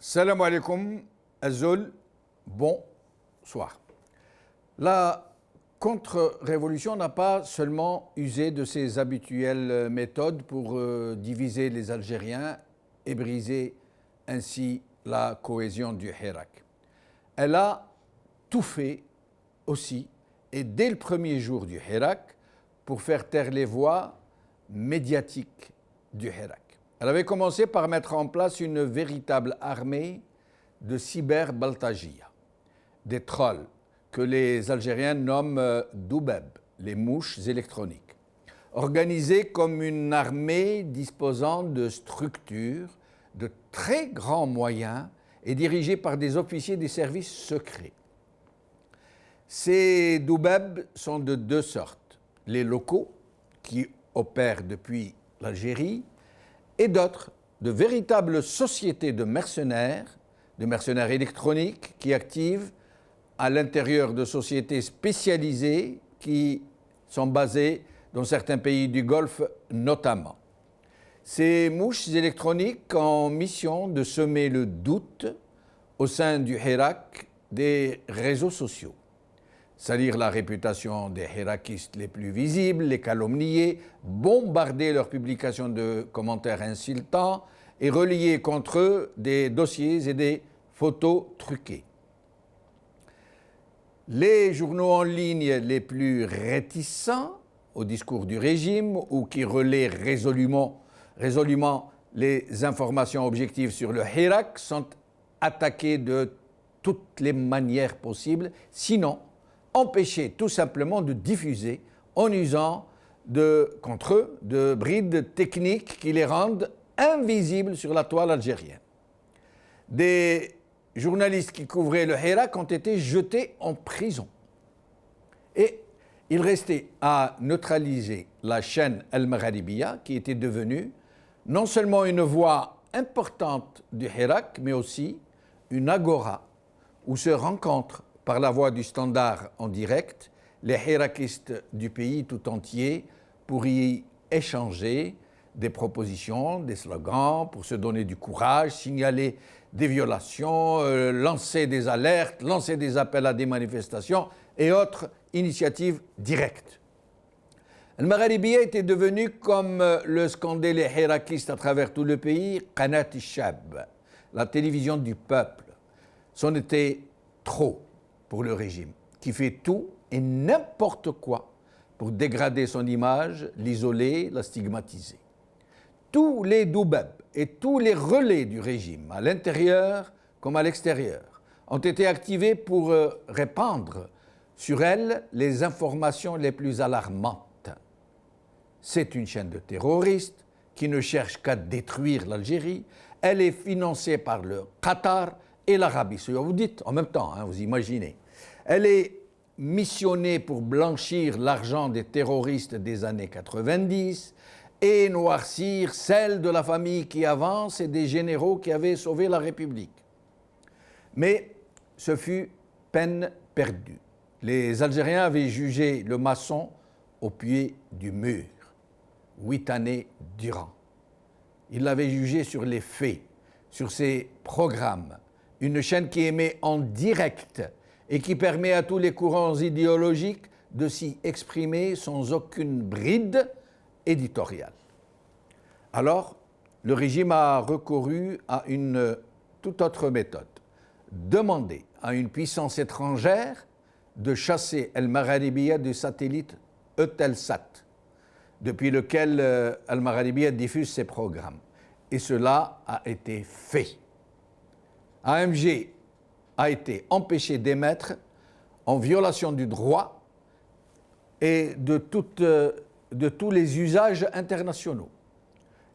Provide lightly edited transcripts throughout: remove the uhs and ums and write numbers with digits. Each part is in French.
Salam alaikum, Azul, bonsoir. La contre-révolution n'a pas seulement usé de ses habituelles méthodes pour diviser les Algériens et briser ainsi la cohésion du Hirak. Elle a tout fait aussi, et dès le premier jour du Hirak, pour faire taire les voix médiatiques du Hirak. Elle avait commencé par mettre en place une véritable armée de cyber-baltagia, des trolls que les Algériens nomment doubeb, les mouches électroniques, organisés comme une armée disposant de structures, de très grands moyens et dirigés par des officiers des services secrets. Ces doubeb sont de deux sortes, les locaux qui opèrent depuis l'Algérie et d'autres, de véritables sociétés de mercenaires électroniques qui activent à l'intérieur de sociétés spécialisées qui sont basées dans certains pays du Golfe notamment. Ces mouches électroniques ont mission de semer le doute au sein du Hirak des réseaux sociaux, salir la réputation des hirakistes les plus visibles, les calomnier, bombarder leurs publications de commentaires insultants et relier contre eux des dossiers et des photos truquées. Les journaux en ligne les plus réticents au discours du régime ou qui relaient résolument les informations objectives sur le Hirak sont attaqués de toutes les manières possibles, sinon empêcher tout simplement de diffuser en usant contre eux de brides techniques qui les rendent invisibles sur la toile algérienne. Des journalistes qui couvraient le Hirak ont été jetés en prison. Et il restait à neutraliser la chaîne El Magharibiya qui était devenue non seulement une voix importante du Hirak, mais aussi une agora où se rencontrent par la voie du standard en direct, les hirakistes du pays tout entier pour y échanger des propositions, des slogans, pour se donner du courage, signaler des violations, lancer des alertes, lancer des appels à des manifestations et autres initiatives directes. Le Magharibiya était devenu, comme le scandaient les hirakistes à travers tout le pays, Qanat al-Shab, la télévision du peuple. C'en était trop pour le régime, qui fait tout et n'importe quoi pour dégrader son image, l'isoler, la stigmatiser. Tous les doubeb et tous les relais du régime, à l'intérieur comme à l'extérieur, ont été activés pour répandre sur elle les informations les plus alarmantes. C'est une chaîne de terroristes qui ne cherche qu'à détruire l'Algérie. Elle est financée par le Qatar et l'Arabie Saoudite. Vous dites en même temps, vous imaginez. Elle est missionnée pour blanchir l'argent des terroristes des années 90 et noircir celle de la famille qui avance et des généraux qui avaient sauvé la République. Mais ce fut peine perdue. Les Algériens avaient jugé le maçon au pied du mur, 8 années durant. Ils l'avaient jugé sur les faits, sur ses programmes, une chaîne qui émet en direct et qui permet à tous les courants idéologiques de s'y exprimer sans aucune bride éditoriale. Alors, le régime a recouru à une toute autre méthode, demander à une puissance étrangère de chasser El Magharibiya du satellite Eutelsat, depuis lequel El Magharibiya diffuse ses programmes. Et cela a été fait. AMG a été empêché d'émettre en violation du droit et de tous les usages internationaux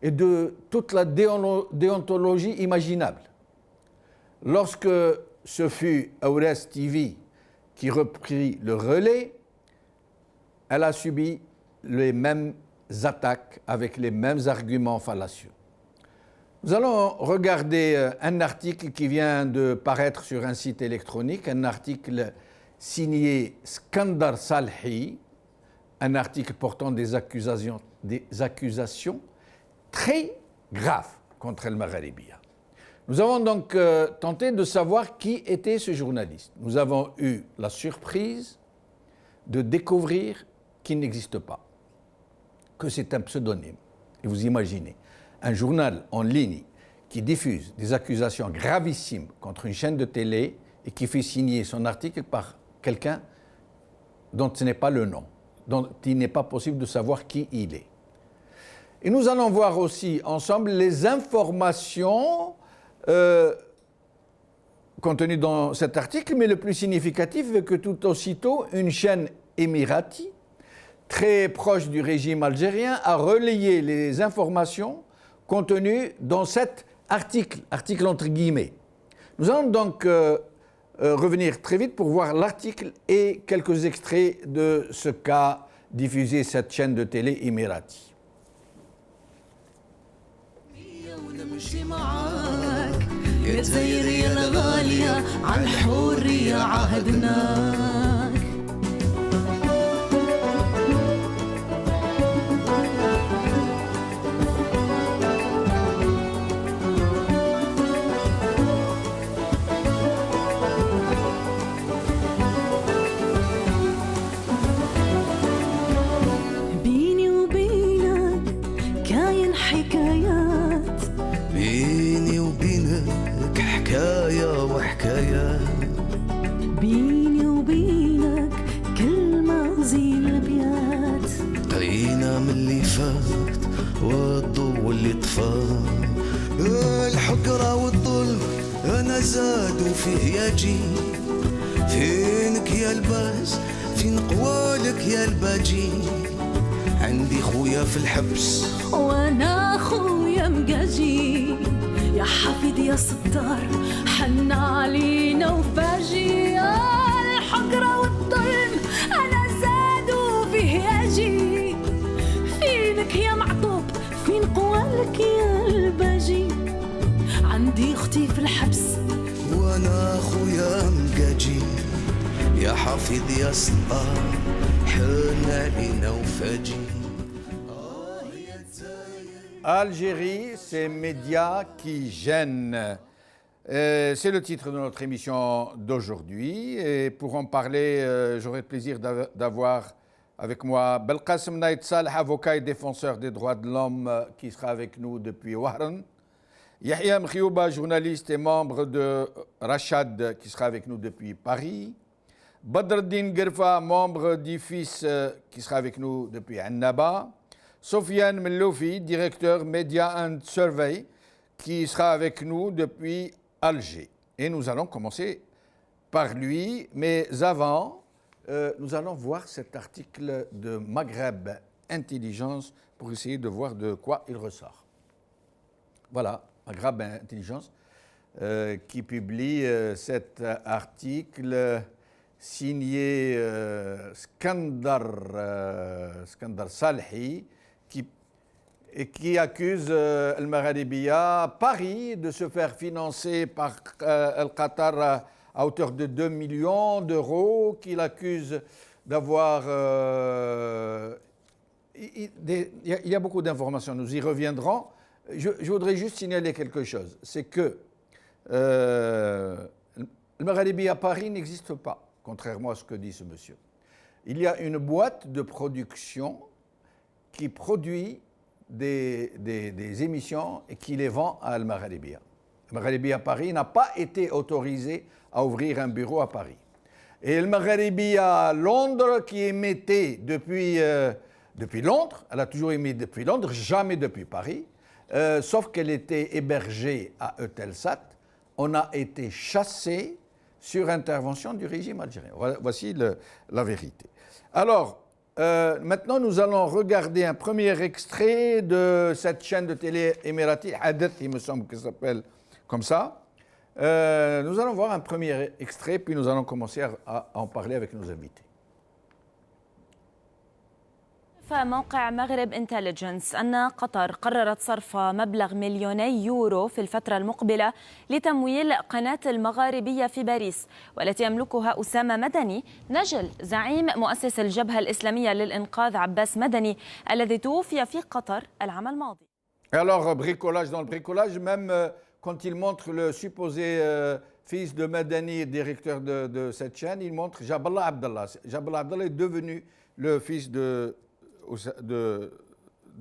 et de toute la déontologie imaginable. Lorsque ce fut Aures TV qui reprit le relais, elle a subi les mêmes attaques avec les mêmes arguments fallacieux. Nous allons regarder un article qui vient de paraître sur un site électronique, un article signé Skandar Salhi, un article portant des accusations très graves contre El Magharibiya. Nous avons donc tenté de savoir qui était ce journaliste. Nous avons eu la surprise de découvrir qu'il n'existe pas, que c'est un pseudonyme. Et vous imaginez, un journal en ligne qui diffuse des accusations gravissimes contre une chaîne de télé et qui fait signer son article par quelqu'un dont ce n'est pas le nom, dont il n'est pas possible de savoir qui il est. Et nous allons voir aussi ensemble les informations contenues dans cet article, mais le plus significatif est que tout aussitôt, une chaîne émirati, très proche du régime algérien, a relayé les informations contenues dans cet article entre guillemets. Nous allons donc revenir très vite pour voir l'article et quelques extraits de ce qu'a diffusé cette chaîne de télé émirati. يا تزير يا الغالية عالحورية عهدناك بيني وبينك كاين حكايات بيني وبينك حكاية وحكايات بيني وبينك كلمة زي الأبيات قرينا من اللي فات والضوء اللي طفى الحقرة والظلم أنا زاد وفيه يجي فينك يا الباس فين قوالك يا الباجي عندي خويا في الحبس وانا خويا مقاجي يا حفيد يا ستار حن علينا وفاجي الحقرة والظلم انا زاد وفيه يجي فينك يا معطوب فين قوالك يا الباجي عندي اختي في الحبس وانا خويا مقاجي يا حفيظ يا ستار حن علينا وفاجي Algérie, ces médias qui gênent. C'est le titre de notre émission d'aujourd'hui. Et pour en parler, j'aurai le plaisir d'avoir avec moi Belkacem Naït Saleh, avocat et défenseur des droits de l'homme, qui sera avec nous depuis Wahran. Yahya Mkhiouba, journaliste et membre de Rachad, qui sera avec nous depuis Paris. Badreddine Gerfa, membre d'IFIS, qui sera avec nous depuis Annaba. Sofiane Melloufi, directeur Media and Survey, qui sera avec nous depuis Alger. Et nous allons commencer par lui, mais avant, nous allons voir cet article de Maghreb Intelligence pour essayer de voir de quoi il ressort. Voilà, Maghreb Intelligence, qui publie cet article signé Skandar Salhi, qui accuse El Magharibiya, Paris, de se faire financer par El Qatar à hauteur de 2 millions d'euros, qu'il accuse d'avoir... il y a beaucoup d'informations, nous y reviendrons. Je voudrais juste signaler quelque chose, c'est que El Magharibiya Paris n'existe pas, contrairement à ce que dit ce monsieur. Il y a une boîte de production qui produit des émissions et qui les vend à Al Magharibiya. Al Magharibiya Paris n'a pas été autorisé à ouvrir un bureau à Paris. Et Al Magharibiya Londres, qui émettait depuis Londres, elle a toujours émis depuis Londres, jamais depuis Paris, sauf qu'elle était hébergée à Eutelsat, on a été chassé sur intervention du régime algérien. Voici la vérité. Alors, maintenant, nous allons regarder un premier extrait de cette chaîne de télé émirati, Hadith, il me semble que ça s'appelle comme ça. Nous allons voir un premier extrait, puis nous allons commencer à en parler avec nos invités. موقع مغرب انتليجنس أن قطر قررت صرف مبلغ 2 مليون يورو في الفترة المقبلة لتمويل قناة المغاربية في باريس والتي يملكها أسامة مدني نجل زعيم مؤسس الجبهة الإسلامية للإنقاذ عباس مدني الذي توفي في قطر العام الماضي. Alors, bricolage dans le bricolage, même quand il montre le supposé fils de Madani, directeur de cette chaîne, il montre Jaballah Abdallah. Jaballah Abdallah est devenu le fils de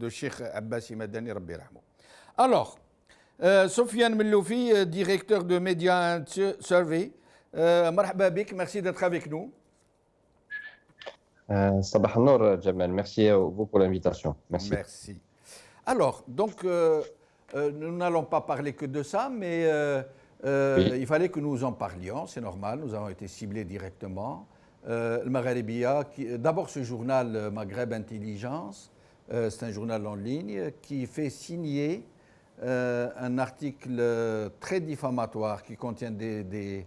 Cheikh Abbasi Madani, Rabbi Rahmou. Alors, Sofiane Melloufi, directeur de Media Survey. Marhaba bik, merci d'être avec nous. Sabah al-Nour, Jamal. Merci à vous pour l'invitation. Merci. Merci. Alors, donc, nous n'allons pas parler que de ça, mais oui. Il fallait que nous en parlions, c'est normal, nous avons été ciblés directement. Le Magharibiya, d'abord ce journal Maghreb Intelligence, c'est un journal en ligne qui fait signer un article très diffamatoire qui contient des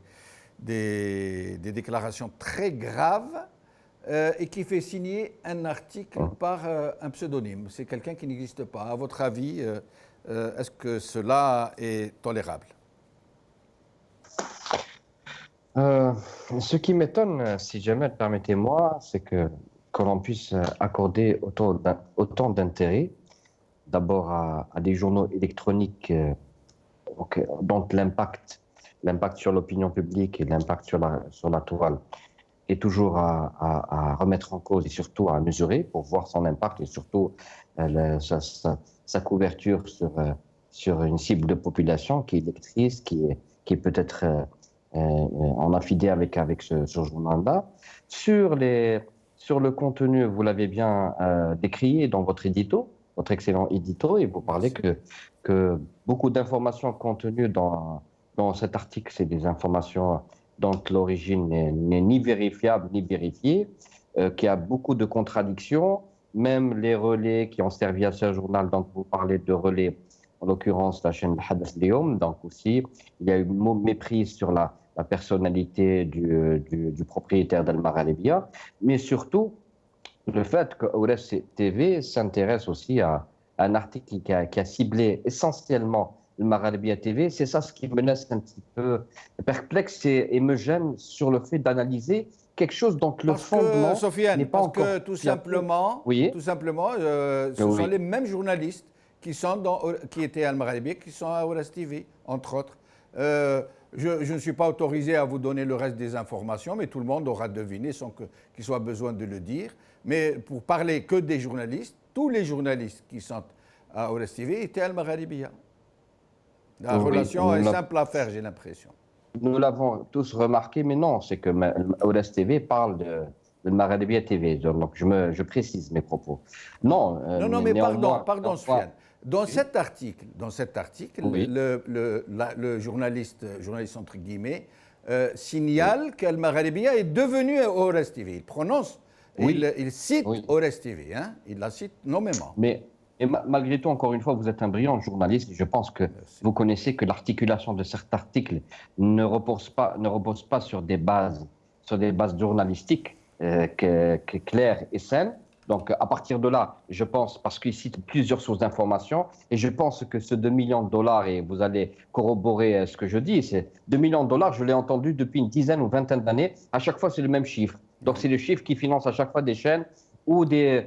déclarations très graves et qui fait signer un article par un pseudonyme. C'est quelqu'un qui n'existe pas. À votre avis, est-ce que cela est tolérable? Ce qui m'étonne, si jamais permettez-moi, c'est que l'on puisse accorder autant d'intérêt d'abord à des journaux électroniques dont l'impact sur l'opinion publique et l'impact sur la toile est toujours à remettre en cause et surtout à mesurer pour voir son impact et surtout sa couverture sur une cible de population qui est lectrice, qui est peut-être en affidé avec ce journal-là. Sur le contenu, vous l'avez bien décrié dans votre édito, votre excellent édito, et vous parlez que beaucoup d'informations contenues dans cet article, c'est des informations dont l'origine n'est ni vérifiable ni vérifiée, qu'il y a beaucoup de contradictions, même les relais qui ont servi à ce journal dont vous parlez de relais, en l'occurrence la chaîne Hadath Lyoum, donc aussi il y a eu méprise sur la personnalité du propriétaire d'Al Magharibiya, mais surtout le fait que Ores TV s'intéresse aussi à un article qui a ciblé essentiellement le Magharibiya TV. C'est ça ce qui me laisse un petit peu perplexe et me gêne sur le fait d'analyser quelque chose dont le fondement n'est pas encore... Parce que tout simplement, ce sont les mêmes journalistes qui étaient à Al Magharibiya qui sont à Ores TV, entre autres. Je ne suis pas autorisé à vous donner le reste des informations, mais tout le monde aura deviné sans qu'il soit besoin de le dire. Mais pour parler que des journalistes, tous les journalistes qui sont à Ores TV étaient à Al Magharibiya. La relation est simple à faire, j'ai l'impression. Nous l'avons tous remarqué, mais non, c'est que Ores TV parle de Magharibiya TV. Donc je précise mes propos. Non, mais pardon, Sofiane. Dans cet article, le journaliste entre guillemets, signale qu'Al Magharibiya est devenu Ores TV. Il prononce, il cite Ores TV, hein, il la cite nommément. Mais malgré tout, encore une fois, vous êtes un brillant journaliste. Je pense que vous connaissez que l'articulation de certains articles ne repose pas sur des bases journalistiques claires et saines. Donc, à partir de là, je pense, parce qu'il cite plusieurs sources d'informations, et je pense que ce 2 millions de dollars, et vous allez corroborer ce que je dis, c'est 2 millions de dollars, je l'ai entendu depuis une dizaine ou vingtaine d'années. À chaque fois, c'est le même chiffre. Donc, c'est le chiffre qui finance à chaque fois des chaînes ou des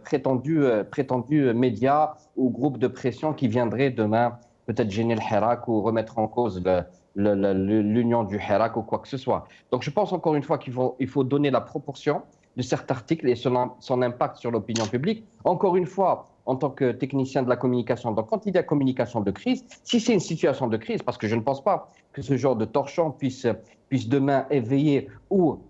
prétendus médias ou groupes de pression qui viendraient demain peut-être gêner le Hirak ou remettre en cause l'union du Hirak ou quoi que ce soit. Donc, je pense encore une fois qu'il faut donner la proportion de certains articles et son impact sur l'opinion publique. Encore une fois, en tant que technicien de la communication, donc quand il y a communication de crise, si c'est une situation de crise, parce que je ne pense pas que ce genre de torchon puisse demain éveiller ou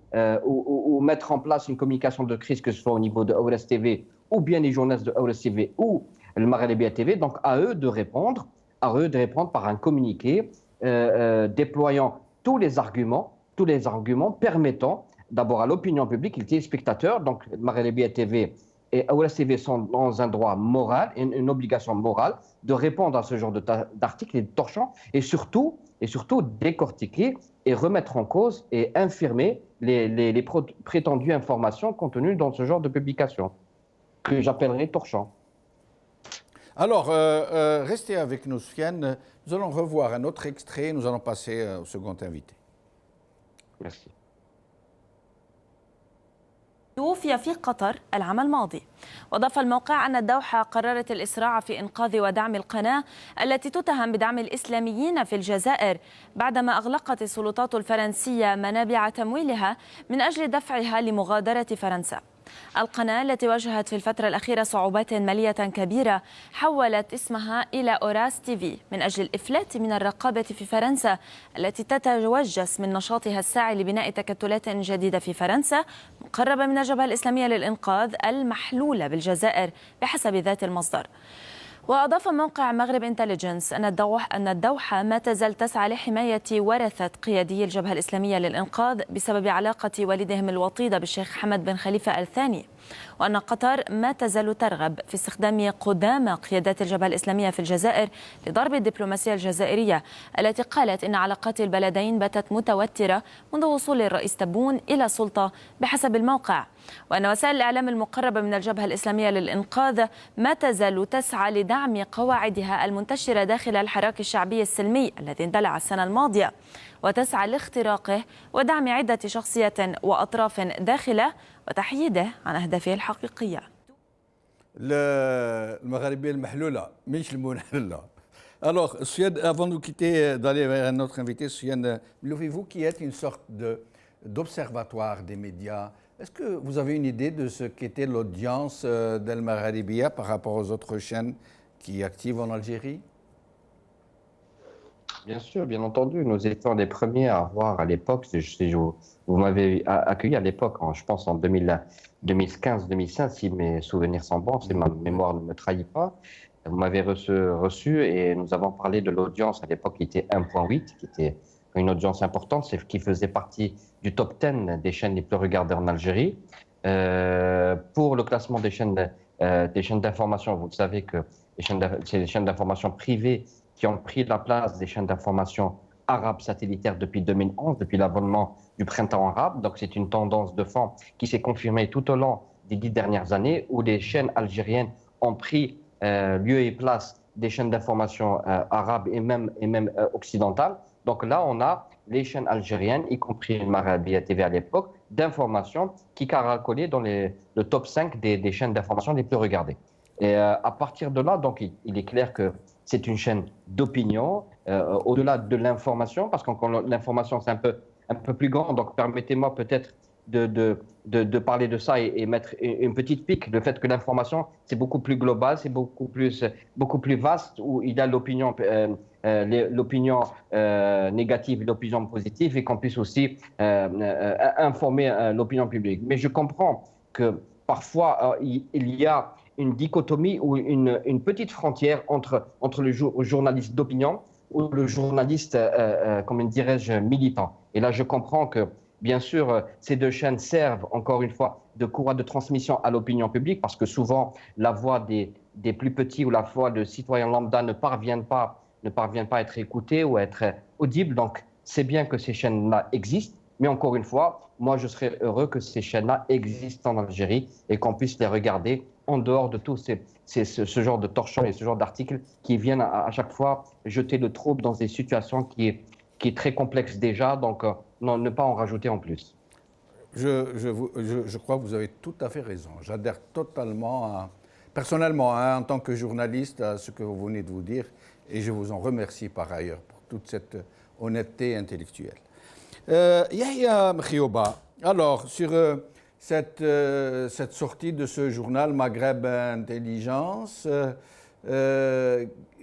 mettre en place une communication de crise, que ce soit au niveau de Ores TV ou bien les journalistes de Ores TV ou le Magharibiya TV, donc à eux de répondre par un communiqué déployant tous les arguments permettant d'abord à l'opinion publique, les téléspectateurs, donc Magharibiya TV et Ores TV sont dans un droit moral, une obligation morale de répondre à ce genre d'articles et de torchons et surtout décortiquer et remettre en cause et infirmer les prétendues informations contenues dans ce genre de publication que j'appellerais torchons. Alors, restez avec nous, Sofiane. Nous allons revoir un autre extrait. Nous allons passer au second invité. Merci. توفي في قطر العام الماضي. وأضاف الموقع أن الدوحة قررت الإسراع في إنقاذ ودعم القناة التي تتهم بدعم الإسلاميين في الجزائر بعدما أغلقت السلطات الفرنسية منابع تمويلها من أجل دفعها لمغادرة فرنسا. القناة التي واجهت في الفترة الأخيرة صعوبات مالية كبيرة حولت اسمها إلى أوراس تيفي من أجل الإفلات من الرقابة في فرنسا التي تتوجس من نشاطها الساعي لبناء تكتلات جديدة في فرنسا مقربة من الجبهة الإسلامية للإنقاذ المحلولة بالجزائر بحسب ذات المصدر. وأضاف موقع مغرب انتليجنس أن الدوحة ما تزال تسعى لحماية ورثة قيادي الجبهة الإسلامية للإنقاذ بسبب علاقة والدهم الوطيدة بالشيخ حمد بن خليفة الثاني، وأن قطر ما تزال ترغب في استخدام قدامى قيادات الجبهة الإسلامية في الجزائر لضرب الدبلوماسية الجزائرية التي قالت إن علاقات البلدين باتت متوترة منذ وصول الرئيس تبون إلى السلطة بحسب الموقع، وأن وسائل الإعلام المقربة من الجبهة الإسلامية للإنقاذ ما تزال تسعى لدعم قواعدها المنتشرة داخل الحراك الشعبي السلمي الذي اندلع السنة الماضية، وتسعى لاختراقه ودعم عدة شخصيات وأطراف داخله وتحييده عن أهدافه الحقيقية. المغاربية المحلولة مش المنحلة. Alors, Soufiane, avant de quitter, d'aller vers notre invité, Soufiane Mloufi, vous qui êtes une sorte d'observatoire des médias, est-ce que vous avez une idée de ce qu'était l'audience d'El Magharibiya par rapport aux autres chaînes qui activent en Algérie? Bien sûr, bien entendu. Nous étions les premiers à voir à l'époque, vous m'avez accueilli à l'époque, je pense en 2015-2016, si mes souvenirs sont bons, si ma mémoire ne me trahit pas. Vous m'avez reçu et nous avons parlé de l'audience à l'époque qui était 1,8, qui était une audience importante, c'est qui faisait partie du top 10 des chaînes les plus regardées en Algérie. Pour le classement des chaînes d'information, vous le savez que c'est les chaînes d'information privées qui ont pris la place des chaînes d'information arabes satellitaires depuis 2011, depuis l'avènement du printemps arabe. Donc c'est une tendance de fond qui s'est confirmée tout au long des 10 dernières années, où les chaînes algériennes ont pris lieu et place des chaînes d'information arabes et même occidentales. Donc là, on a les chaînes algériennes, y compris le Magharibiya TV à l'époque, d'information qui caracolaient dans le top 5 des chaînes d'information les plus regardées. Et à partir de là, donc, il est clair que c'est une chaîne d'opinion, au-delà de l'information, parce que l'information, c'est un peu plus grand. Donc, permettez-moi peut-être de parler de ça et mettre une petite pique, le fait que l'information, c'est beaucoup plus global, c'est beaucoup plus vaste, où il y a l'opinion négative et l'opinion positive, et qu'on puisse aussi informer l'opinion publique. Mais je comprends que parfois, il y a une dichotomie ou une petite frontière entre le journaliste d'opinion ou le journaliste, comment dirais-je, militant. Et là, je comprends que, bien sûr, ces deux chaînes servent, encore une fois, de courroie de transmission à l'opinion publique, parce que souvent, la voix des plus petits ou la voix de citoyens lambda ne parvient pas à être écoutée ou à être audible. Donc, c'est bien que ces chaînes-là existent, mais encore une fois, moi, je serais heureux que ces chaînes-là existent en Algérie et qu'on puisse les regarder en dehors de tout ce genre de torchons et ce genre d'articles qui viennent à chaque fois jeter le trouble dans des situations qui est très complexe déjà, donc non, ne pas en rajouter en plus. Je crois que vous avez tout à fait raison. J'adhère totalement, personnellement, en tant que journaliste, à ce que vous venez de vous dire, et je vous en remercie par ailleurs pour toute cette honnêteté intellectuelle. Yahya Mkhioba, alors sur cette sortie de ce journal Maghreb Intelligence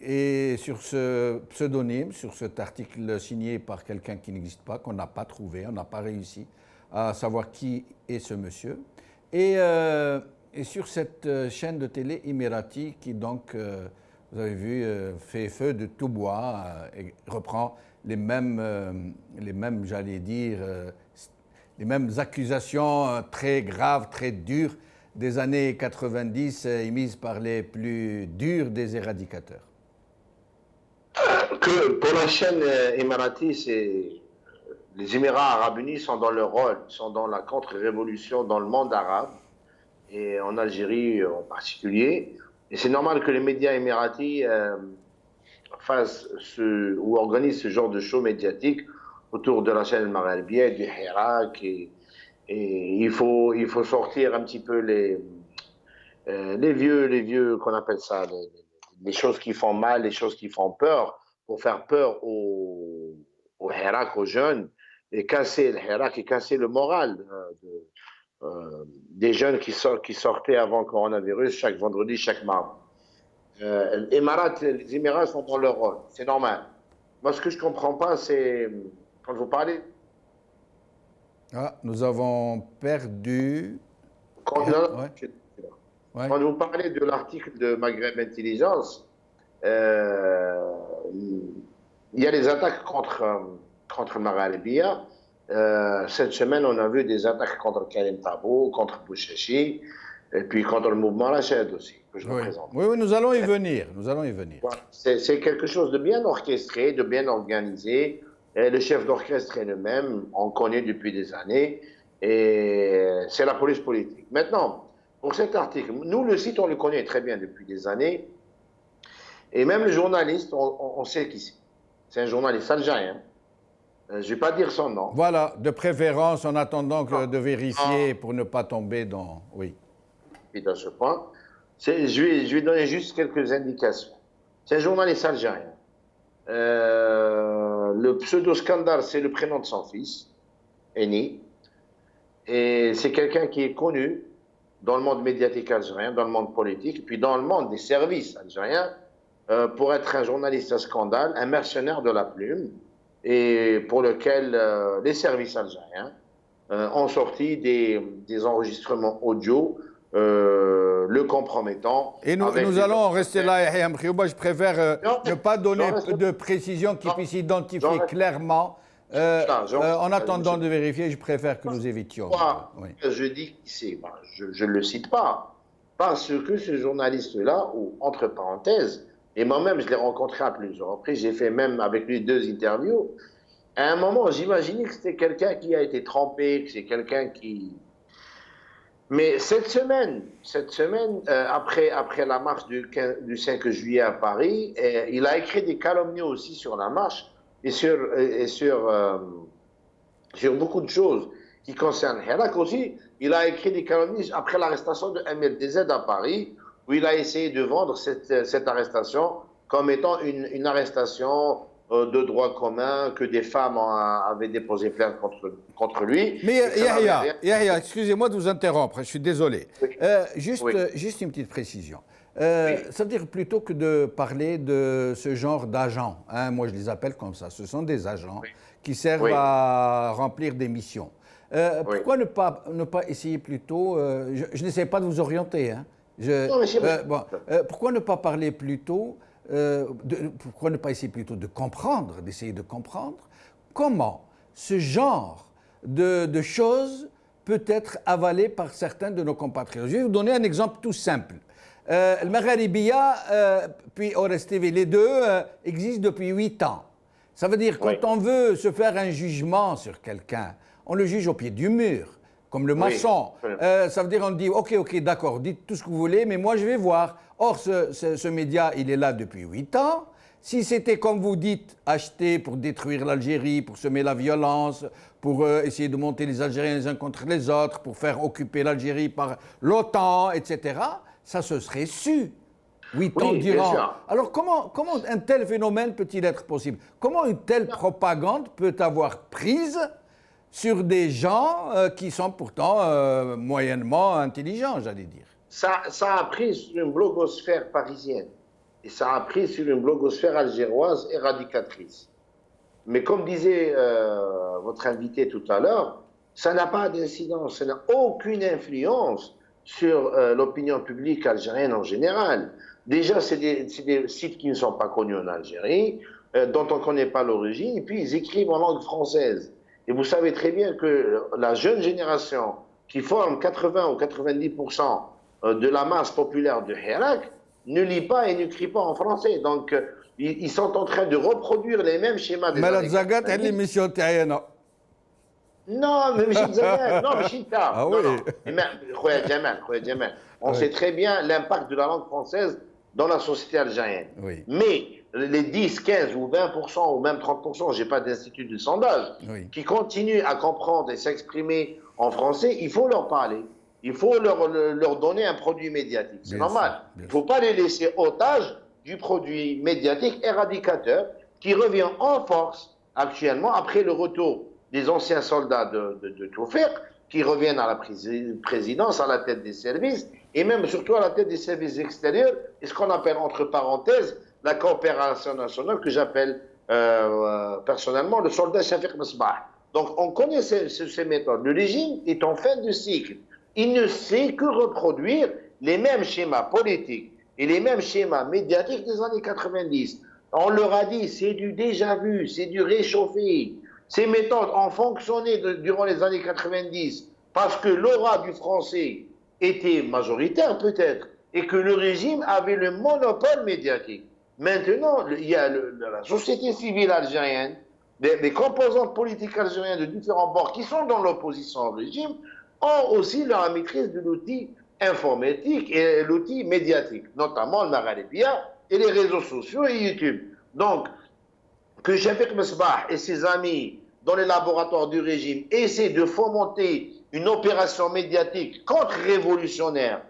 et sur ce pseudonyme, sur cet article signé par quelqu'un qui n'existe pas, qu'on n'a pas trouvé, on n'a pas réussi à savoir qui est ce monsieur, et sur cette chaîne de télé émirati qui donc, vous avez vu, fait feu de tout bois et reprend les mêmes j'allais dire, les mêmes accusations très graves, très dures des années 90 émises par les plus durs des éradicateurs. Que pour la chaîne émirati, les Émirats arabes unis sont dans leur rôle, sont dans la contre-révolution dans le monde arabe et en Algérie en particulier. Et c'est normal que les médias émiratis fassent ou organisent ce genre de show médiatique autour de la chaîne Magharibiya, du Hirak Et il faut sortir un petit peu les vieux, qu'on appelle ça, les choses qui font mal, les choses qui font peur, pour faire peur au Hirak, aux jeunes, et casser le Hirak et casser le moral des jeunes qui sortaient avant le coronavirus chaque vendredi, chaque mardi. Les Émirats sont dans leur rôle, c'est normal. Moi, ce que je ne comprends pas, c'est quand vous parlez. Ah, nous avons perdu. Quand vous parlez de l'article de Maghreb Intelligence, il y a des attaques contre le Maghrébia. Cette semaine, on a vu des attaques contre Karim Tabou, contre Bouchachi, et puis contre le mouvement Rachid aussi, que je représente. Oui, nous allons y venir. Voilà. C'est quelque chose de bien orchestré, de bien organisé. Et le chef d'orchestre est le même, on connaît depuis des années, et c'est la police politique. Maintenant, pour cet article, nous, le site, on le connaît très bien depuis des années, et même le journaliste, on sait qui c'est. C'est un journaliste algérien. Je ne vais pas dire son nom. Voilà, de préférence, en attendant de vérifier pour ne pas tomber dans... Oui. Et dans ce point, je vais donner juste quelques indications. C'est un journaliste algérien. Le pseudo-scandale, c'est le prénom de son fils, Eni. Et c'est quelqu'un qui est connu dans le monde médiatique algérien, dans le monde politique, et puis dans le monde des services algériens, pour être un journaliste à scandale, un mercenaire de la plume, et pour lequel les services algériens ont sorti des enregistrements audio le compromettant. Et nous allons rester là, Yahya Mkhriouba. Je préfère ne pas donner de précision qui puisse identifier clairement. En attendant de vérifier, je préfère que nous évitions. Oui. Je dis qui c'est, je ne le cite pas, parce que ce journaliste-là, ou entre parenthèses, et moi-même je l'ai rencontré à plusieurs reprises, j'ai fait même avec lui 2 interviews, à un moment j'imaginais que c'était quelqu'un qui a été trempé, que c'est quelqu'un qui... Mais cette semaine, après la marche du 5 juillet à Paris, il a écrit des calomnies aussi sur la marche et sur beaucoup de choses qui concernent Hirak aussi. Il a écrit des calomnies après l'arrestation de MLDZ à Paris, où il a essayé de vendre cette arrestation comme étant une arrestation de droit commun, que des femmes avaient déposé plainte contre lui. Mais Yahya, excusez-moi de vous interrompre, je suis désolé. Oui. Juste une petite précision. Ça veut dire plutôt que de parler de ce genre d'agents, hein, moi je les appelle comme ça, ce sont des agents qui servent à remplir des missions. Pourquoi ne pas essayer plutôt, je n'essaie pas de vous orienter, hein, pourquoi ne pas parler plutôt, pourquoi ne pas essayer plutôt de comprendre, d'essayer de comprendre comment ce genre de choses peut être avalé par certains de nos compatriotes. Je vais vous donner un exemple tout simple. Le Maghrébia, puis Orez TV, les deux existent depuis 8 ans. Ça veut dire quand on veut se faire un jugement sur quelqu'un, on le juge au pied du mur, comme le maçon. Ça veut dire on dit ok, d'accord, dites tout ce que vous voulez, mais moi je vais voir. Or, ce média, il est là depuis 8 ans. Si c'était, comme vous dites, acheté pour détruire l'Algérie, pour semer la violence, pour essayer de monter les Algériens les uns contre les autres, pour faire occuper l'Algérie par l'OTAN, etc., ça se serait su 8 ans durant. Alors, comment un tel phénomène peut-il être possible? Comment une telle propagande peut avoir prise sur des gens qui sont pourtant moyennement intelligents, j'allais dire? Ça a pris sur une blogosphère parisienne et ça a pris sur une blogosphère algéroise éradicatrice. Mais comme disait votre invité tout à l'heure, ça n'a pas d'incidence, ça n'a aucune influence sur l'opinion publique algérienne en général. Déjà, c'est des sites qui ne sont pas connus en Algérie, dont on ne connaît pas l'origine, et puis ils écrivent en langue française. Et vous savez très bien que la jeune génération qui forme 80 ou 90% de la masse populaire de Hirak ne lit pas et n'écrit pas en français. Donc, ils sont en train de reproduire les mêmes schémas des années 90. l'émission تاعنا. Non, mais Michel Zagat, non, Michel Tar. Ah oui. Khoya Djamal. On sait très bien l'impact de la langue française dans la société algérienne. Oui. Mais les 10, 15 ou 20% ou même 30%, je n'ai pas d'institut de sondage, qui continuent à comprendre et s'exprimer en français, il faut leur parler. Il faut leur donner un produit médiatique. C'est normal. Il ne faut pas les laisser otages du produit médiatique éradicateur qui revient en force actuellement après le retour des anciens soldats de Toufik qui reviennent à la présidence, à la tête des services et même surtout à la tête des services extérieurs et ce qu'on appelle entre parenthèses la coopération nationale que j'appelle personnellement le soldat Shafiq Misbah. Donc on connaît ces méthodes. Le régime est en fin de cycle. Il ne sait que reproduire les mêmes schémas politiques et les mêmes schémas médiatiques des années 90. On leur a dit, c'est du déjà vu, c'est du réchauffé. Ces méthodes ont fonctionné durant les années 90 parce que l'aura du français était majoritaire peut-être et que le régime avait le monopole médiatique. Maintenant, il y a la société civile algérienne, les composantes politiques algériennes de différents bords qui sont dans l'opposition au régime ont aussi la maîtrise de l'outil informatique et l'outil médiatique, notamment le Maghrébia et les réseaux sociaux et YouTube. Donc, que Shafiq Misbah et ses amis dans les laboratoires du régime essaient de fomenter une opération médiatique contre-révolutionnaire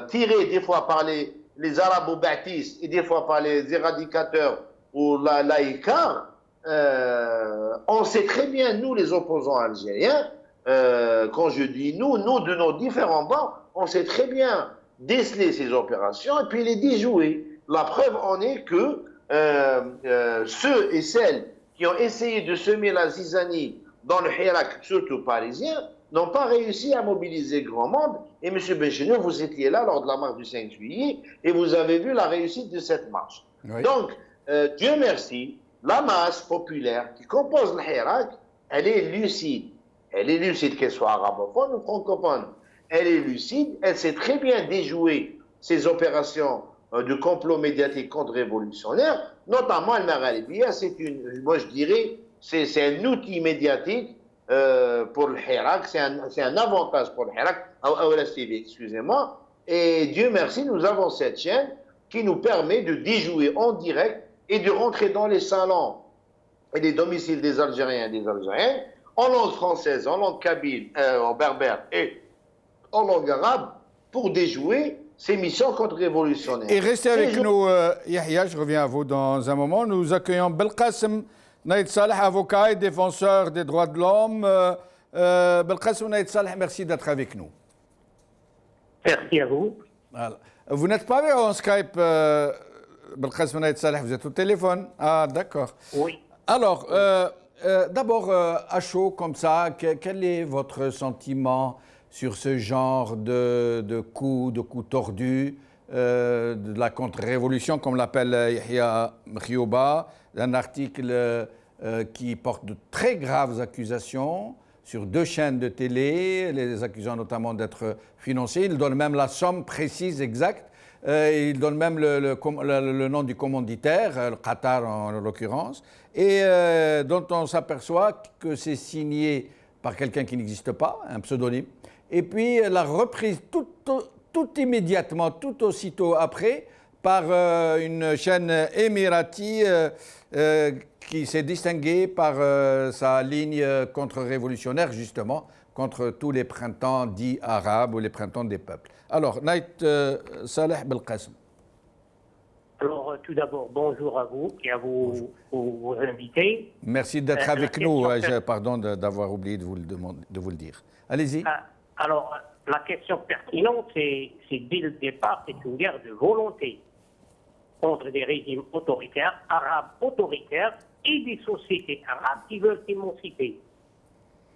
tirée des fois par les arabo-baptistes et des fois par les éradicateurs ou laïcars, on sait très bien, nous les opposants algériens, quand je dis nous de nos différents bancs, on sait très bien déceler ces opérations et puis les déjouer. La preuve en est que ceux et celles qui ont essayé de semer la zizanie dans le Hirak, surtout parisien, n'ont pas réussi à mobiliser grand monde. Et M. Benchenou, vous étiez là lors de la marche du 5 juillet et vous avez vu la réussite de cette marche. Oui. Donc, Dieu merci, la masse populaire qui compose le Hirak, elle est lucide. Elle est lucide, qu'elle soit arabophone ou francophone. Elle est lucide, elle sait très bien déjouer ces opérations de complot médiatique contre-révolutionnaire, notamment le Maghrébia, moi je dirais, c'est un outil médiatique pour le Hirak, c'est un avantage pour le Hirak, excusez-moi, et Dieu merci, nous avons cette chaîne qui nous permet de déjouer en direct et de rentrer dans les salons et les domiciles des Algériens et des Algériennes, en langue française, en langue kabyle, en berbère et en langue arabe, pour déjouer ces missions contre-révolutionnaires. Et restez avec nous, Yahya, je reviens à vous dans un moment. Nous accueillons Belkacem Naïd Saleh, avocat et défenseur des droits de l'homme. Belkacem Naïd Saleh, merci d'être avec nous. Merci à vous. Voilà. Vous n'êtes pas avec en Skype, Belkacem Naïd Saleh, vous êtes au téléphone. Ah, d'accord. Oui. Alors, d'abord, à chaud comme ça, quel est votre sentiment sur ce genre de coups tordus, de la contre-révolution, comme l'appelle Yahya Mkhioba, d'un article qui porte de très graves accusations sur 2 chaînes de télé, les accusant notamment d'être financés. Il donne même la somme précise, exacte. Il donne même le nom du commanditaire, le Qatar en l'occurrence, et dont on s'aperçoit que c'est signé par quelqu'un qui n'existe pas, un pseudonyme. Et puis la reprise tout immédiatement, tout aussitôt après, par une chaîne émirati qui s'est distinguée par sa ligne contre-révolutionnaire, justement, contre tous les printemps dits arabes ou les printemps des peuples. Alors, Naïd Saleh Belkacem. Alors, tout d'abord, bonjour à vous et à vos invités. Merci d'être avec nous. Pardon d'avoir oublié de vous le dire. Allez-y. Alors, la question pertinente, c'est dès le départ, c'est une guerre de volonté contre des régimes autoritaires, arabes autoritaires, et des sociétés arabes qui veulent s'émanciper.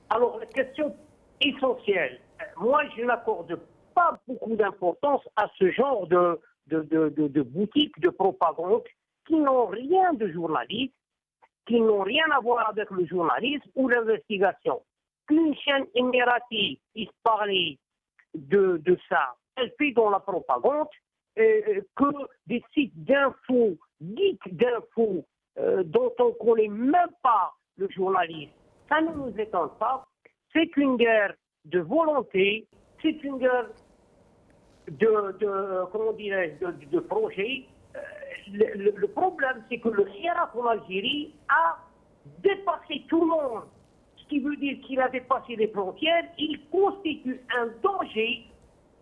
Alors, la question essentielle, moi, je n'accorde pas beaucoup d'importance à ce genre de boutiques de propagande qui n'ont rien de journaliste, qui n'ont rien à voir avec le journalisme ou l'investigation. Qu'une chaîne émiratie puisse parler de ça, elle fait dans la propagande, que des sites d'infos, geeks d'infos, dont on ne connaît même pas le journaliste, ça ne nous étonne pas. C'est une guerre de volonté, c'est une guerre de projet. Le problème, c'est que le Hirak en Algérie a dépassé tout le monde. ce qui veut dire qu'il a dépassé les frontières, il constitue un danger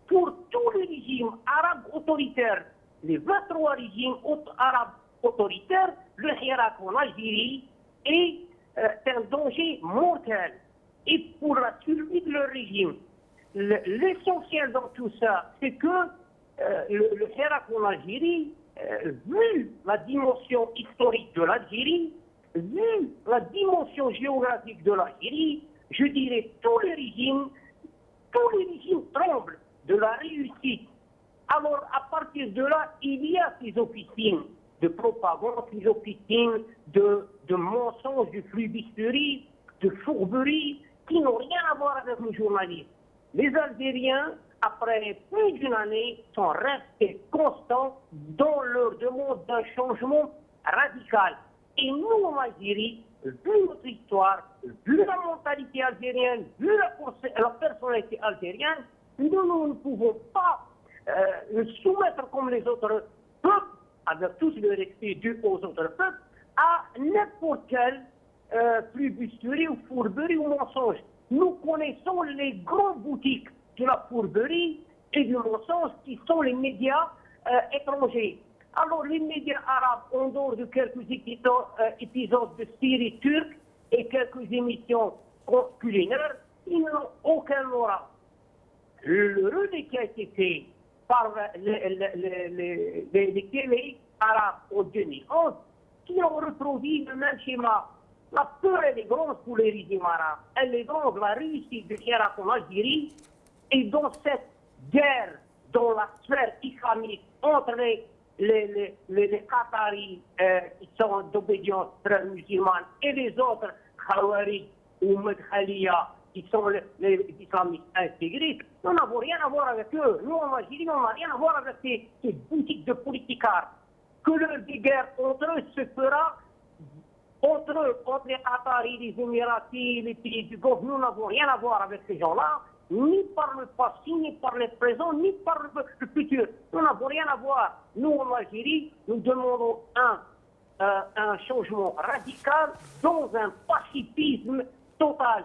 pour tous les régimes arabes autoritaires. Les 23 régimes arabes autoritaires, le Hirak en Algérie est un danger mortel. Et pour la survie de leur régime, l'essentiel dans tout ça, c'est que le Hirak en Algérie, vu la dimension historique de l'Algérie, vu la dimension géographique de l'Algérie, je dirais tous les régimes tremblent de la réussite. Alors, à partir de là, il y a ces officines de propagande, ces officines de mensonges, de flubisterie, de fourberie, qui n'ont rien à voir avec le journalisme. Les Algériens, après plus d'une année, sont restés constants dans leur demande d'un changement radical. Et nous, en Algérie, vu notre histoire, vu la mentalité algérienne, vu la personnalité algérienne, nous ne pouvons pas nous soumettre comme les autres peuples, avec tout le respect dû aux autres peuples, à n'importe quelle flubisterie ou fourberie ou mensonge. Nous connaissons les grandes boutiques de la fourberie et du mensonge qui sont les médias étrangers. Alors les médias arabes, en dehors de quelques épisodes de séries turques et quelques émissions culinaires, ils n'ont aucun moral. Le relais qui a été fait par les télés arabes en 2011, qui ont reproduit le même schéma. La peur, elle est grande pour les régimes arabes. Elle est grande, la réussite de Hirak en Algérie. Et dans cette guerre, dans la sphère islamique, entre les Qataris qui sont d'obédience très musulmane et les autres Khawarij ou Medkhaliya qui sont les islamistes intégrés, nous n'avons rien à voir avec eux. Nous, en Algérie, on n'a rien à voir avec ces boutiques de politicards. Que leur guerre entre eux se fera entre eux, entre les Qataris, les Émiratis, les pays du Golfe. Nous n'avons rien à voir avec ces gens-là, ni par le passé, ni par le présent, ni par le futur. Nous n'avons rien à voir. Nous, en Algérie, nous demandons un changement radical dans un pacifisme total.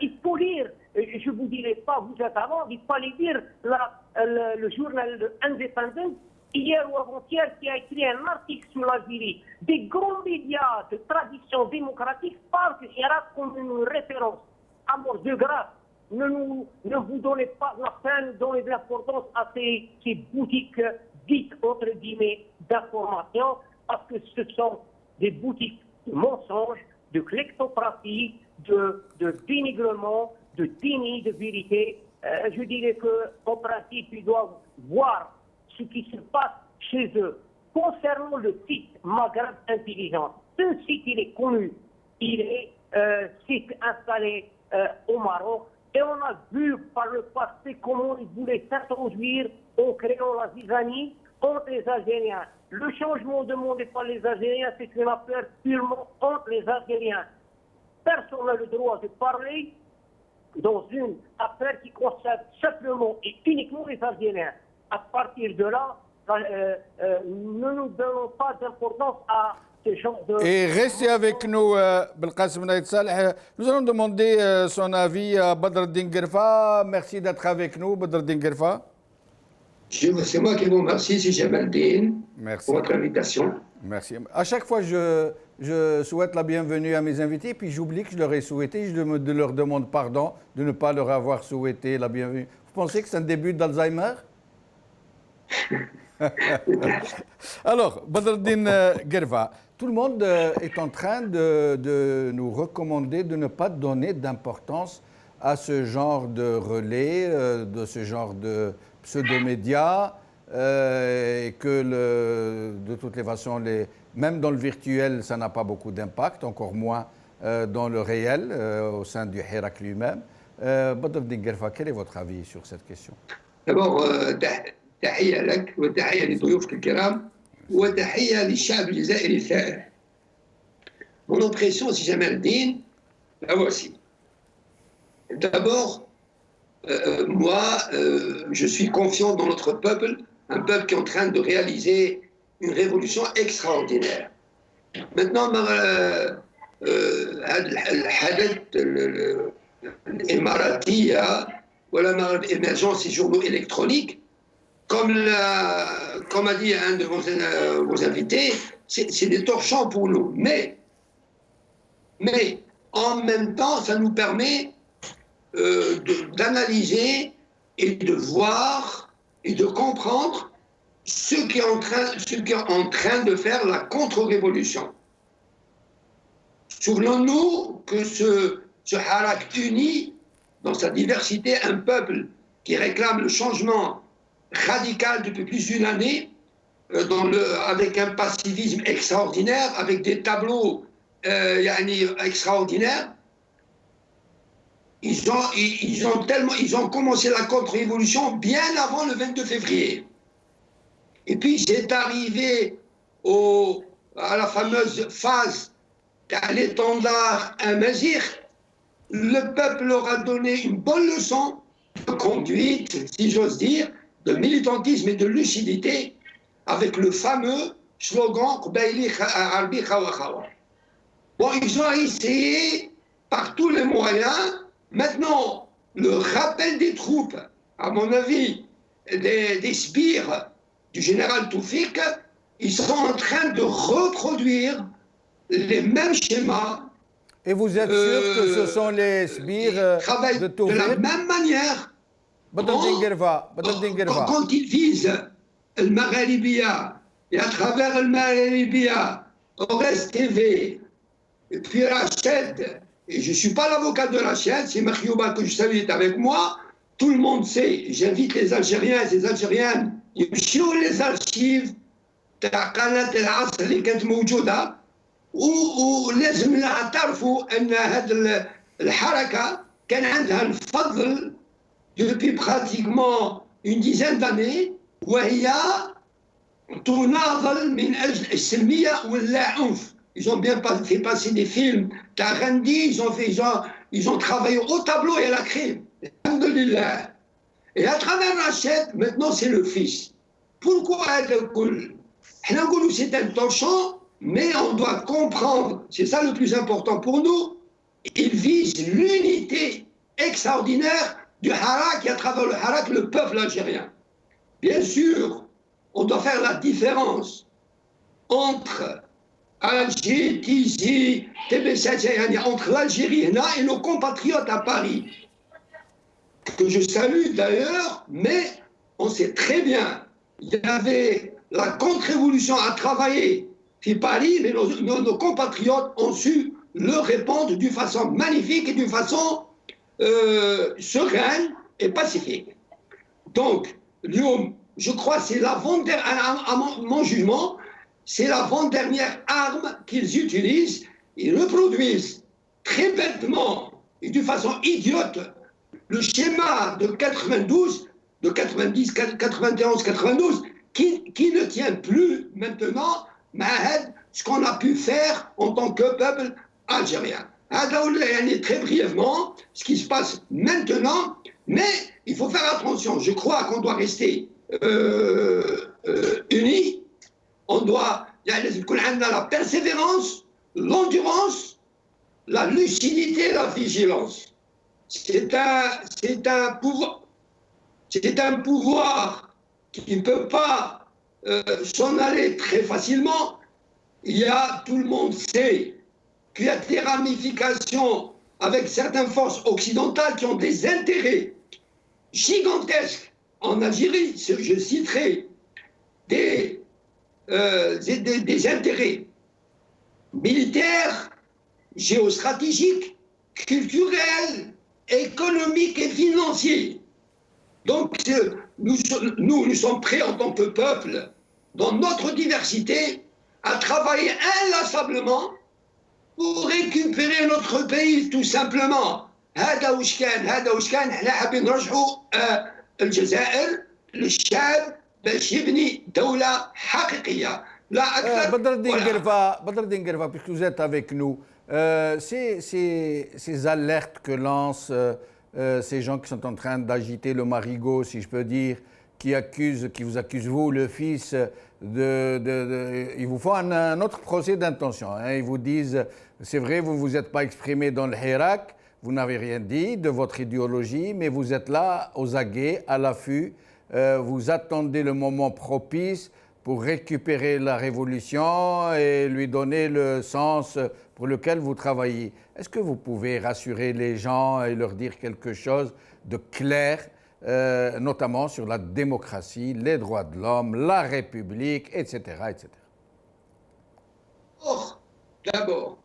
Il faut lire, je ne vous dirai pas, vous êtes avant, il fallait lire le journal Independent, hier ou avant-hier, qui a écrit un article sur l'Algérie. Des grands médias de tradition démocratique parlent de l'Irak comme une référence. Alors, de grâce, ne vous donnez pas la peine, donnez de l'importance à ces boutiques dites, entre guillemets, d'information, parce que ce sont des boutiques de mensonges, de kleptocratie, de dénigrement, de déni de vérité. Je dirais qu'en principe, ils doivent voir ce qui se passe chez eux. Concernant le site Maghreb Intelligence, ce site, il est connu. Il est site installé au Maroc. Et on a vu par le passé comment ils voulaient s'introduire en créant la zizanie entre les Algériens. Le changement demandé par les Algériens, c'est une affaire purement entre les Algériens. Personne n'a le droit de parler dans une affaire qui concerne simplement et uniquement les Algériens. À partir de là, ne nous donnons pas d'importance à ce genre de... Et restez avec nous, Belkacem Naïd Saleh. Nous allons demander son avis à Badreddine Guerfa. Merci d'être avec nous, Badreddine Guerfa. C'est moi qui vous remercie, c'est Jamaldine, pour votre invitation. Merci. À chaque fois, je souhaite la bienvenue à mes invités, puis j'oublie que je leur ai souhaité, je leur demande pardon de ne pas leur avoir souhaité la bienvenue. Vous pensez que c'est un début d'Alzheimer? Alors, Badreddine Guerfa, tout le monde est en train de nous recommander de ne pas donner d'importance à ce genre de relais, de ce genre de pseudo-médias, et que de toutes les façons, même dans le virtuel, ça n'a pas beaucoup d'impact, encore moins dans le réel, au sein du Hirak lui-même. Badreddine Guerfa, quel est votre avis sur cette question? D'abord, تحية لك وتحية لضيوفك الكرام وتحية للشعب الجزائري الثائر. Mon impression, si Jamaldine, la voici. D'abord, moi, je suis confiant dans notre peuple, un peuple qui est en train de réaliser une révolution extraordinaire. Maintenant, هذا الحدث الإماراتية ولا l'émergence des journaux électroniques, comme a dit un de vos invités, c'est des torchons pour nous. Mais en même temps, ça nous permet d'analyser et de voir et de comprendre ce qui est en train de faire la contre-révolution. Souvenons-nous que ce Harak uni, dans sa diversité, un peuple qui réclame le changement radical depuis plus d'une année, avec un pacifisme extraordinaire, avec des tableaux extraordinaires. Ils ont commencé la contre-révolution bien avant le 22 février. Et puis c'est arrivé à la fameuse phase à l'étendard Amazigh. Le peuple leur a donné une bonne leçon de conduite, si j'ose dire, de militantisme et de lucidité, avec le fameux slogan Qbaili Arbi Khawa Khawa. Bon, ils ont essayé par tous les moyens. Maintenant, le rappel des troupes, à mon avis, des sbires du général Toufik, ils sont en train de reproduire les mêmes schémas. Et vous êtes sûr que ce sont les sbires de Toufik? De la même manière. Quand ils visent le Maghribia, et à travers le Maghribia, Ores TV, et puis Rachid, et je ne suis pas l'avocat de Rachid, c'est Makhioba que je salue est avec moi, tout le monde sait, j'invite les Algériens et les Algériennes, يمشيوا les archives تاع قناة العصر اللي كانت موجودة ولازم نعترفوا أن هذه الحركة كان عندها الفضل depuis pratiquement une dizaine d'années وهي تناضل من أجل السلمية واللا عنف. Ils ont bien fait passer des films تاع غاندي, ils ont travaillé au tableau et à la craie. Alhamdulillah. Et à travers Rachid, maintenant c'est le fils. Pourquoi c'est un torchon, mais on doit comprendre, c'est ça le plus important pour nous, il vise l'unité extraordinaire du Harak et à travers le Harak, le peuple algérien. Bien sûr, on doit faire la différence entre Alger, Tizi, TB7, entre l'Algérie et nos compatriotes à Paris, que je salue d'ailleurs, mais on sait très bien, il y avait la contre-révolution à travailler à Paris, mais nos compatriotes ont su le répondre d'une façon magnifique et d'une façon sereine et pacifique. Donc, je crois que c'est à mon jugement, c'est l'avant-dernière arme qu'ils utilisent. Ils reproduisent très bêtement et d'une façon idiote le schéma de 92, de 90, 91, 92, qui ne tient plus maintenant ce qu'on a pu faire en tant que peuple algérien. Très brièvement, ce qui se passe maintenant, mais il faut faire attention. Je crois qu'on doit rester unis. On doit, la persévérance, l'endurance, la lucidité, la vigilance. C'est un pouvoir qui ne peut pas s'en aller très facilement. Tout le monde sait qu'il y a des ramifications avec certaines forces occidentales qui ont des intérêts gigantesques en Algérie. Je citerai des intérêts militaires, géostratégiques, culturels, économiques et financiers. Donc nous sommes prêts en tant que peuple, dans notre diversité, à travailler inlassablement pour récupérer notre pays, tout simplement. هذا وش كان احنا حابين نرجعوا الجزائر للشعب باش يبني دولة حقيقية لا أكثر. Badr Dinguerva, puisque vous êtes avec nous, ces alertes que lancent ces gens qui sont en train d'agiter le marigot, si je peux dire, qui vous accusent, vous, le fils, ils vous font un autre procès d'intention. Hein. Ils vous disent, c'est vrai, vous ne vous êtes pas exprimé dans le Hirak, vous n'avez rien dit de votre idéologie, mais vous êtes là aux aguets, à l'affût, vous attendez le moment propice pour récupérer la révolution et lui donner le sens pour lequel vous travaillez. Est-ce que vous pouvez rassurer les gens et leur dire quelque chose de clair, notamment sur la démocratie, les droits de l'homme, la République, etc., etc. Or, d'abord,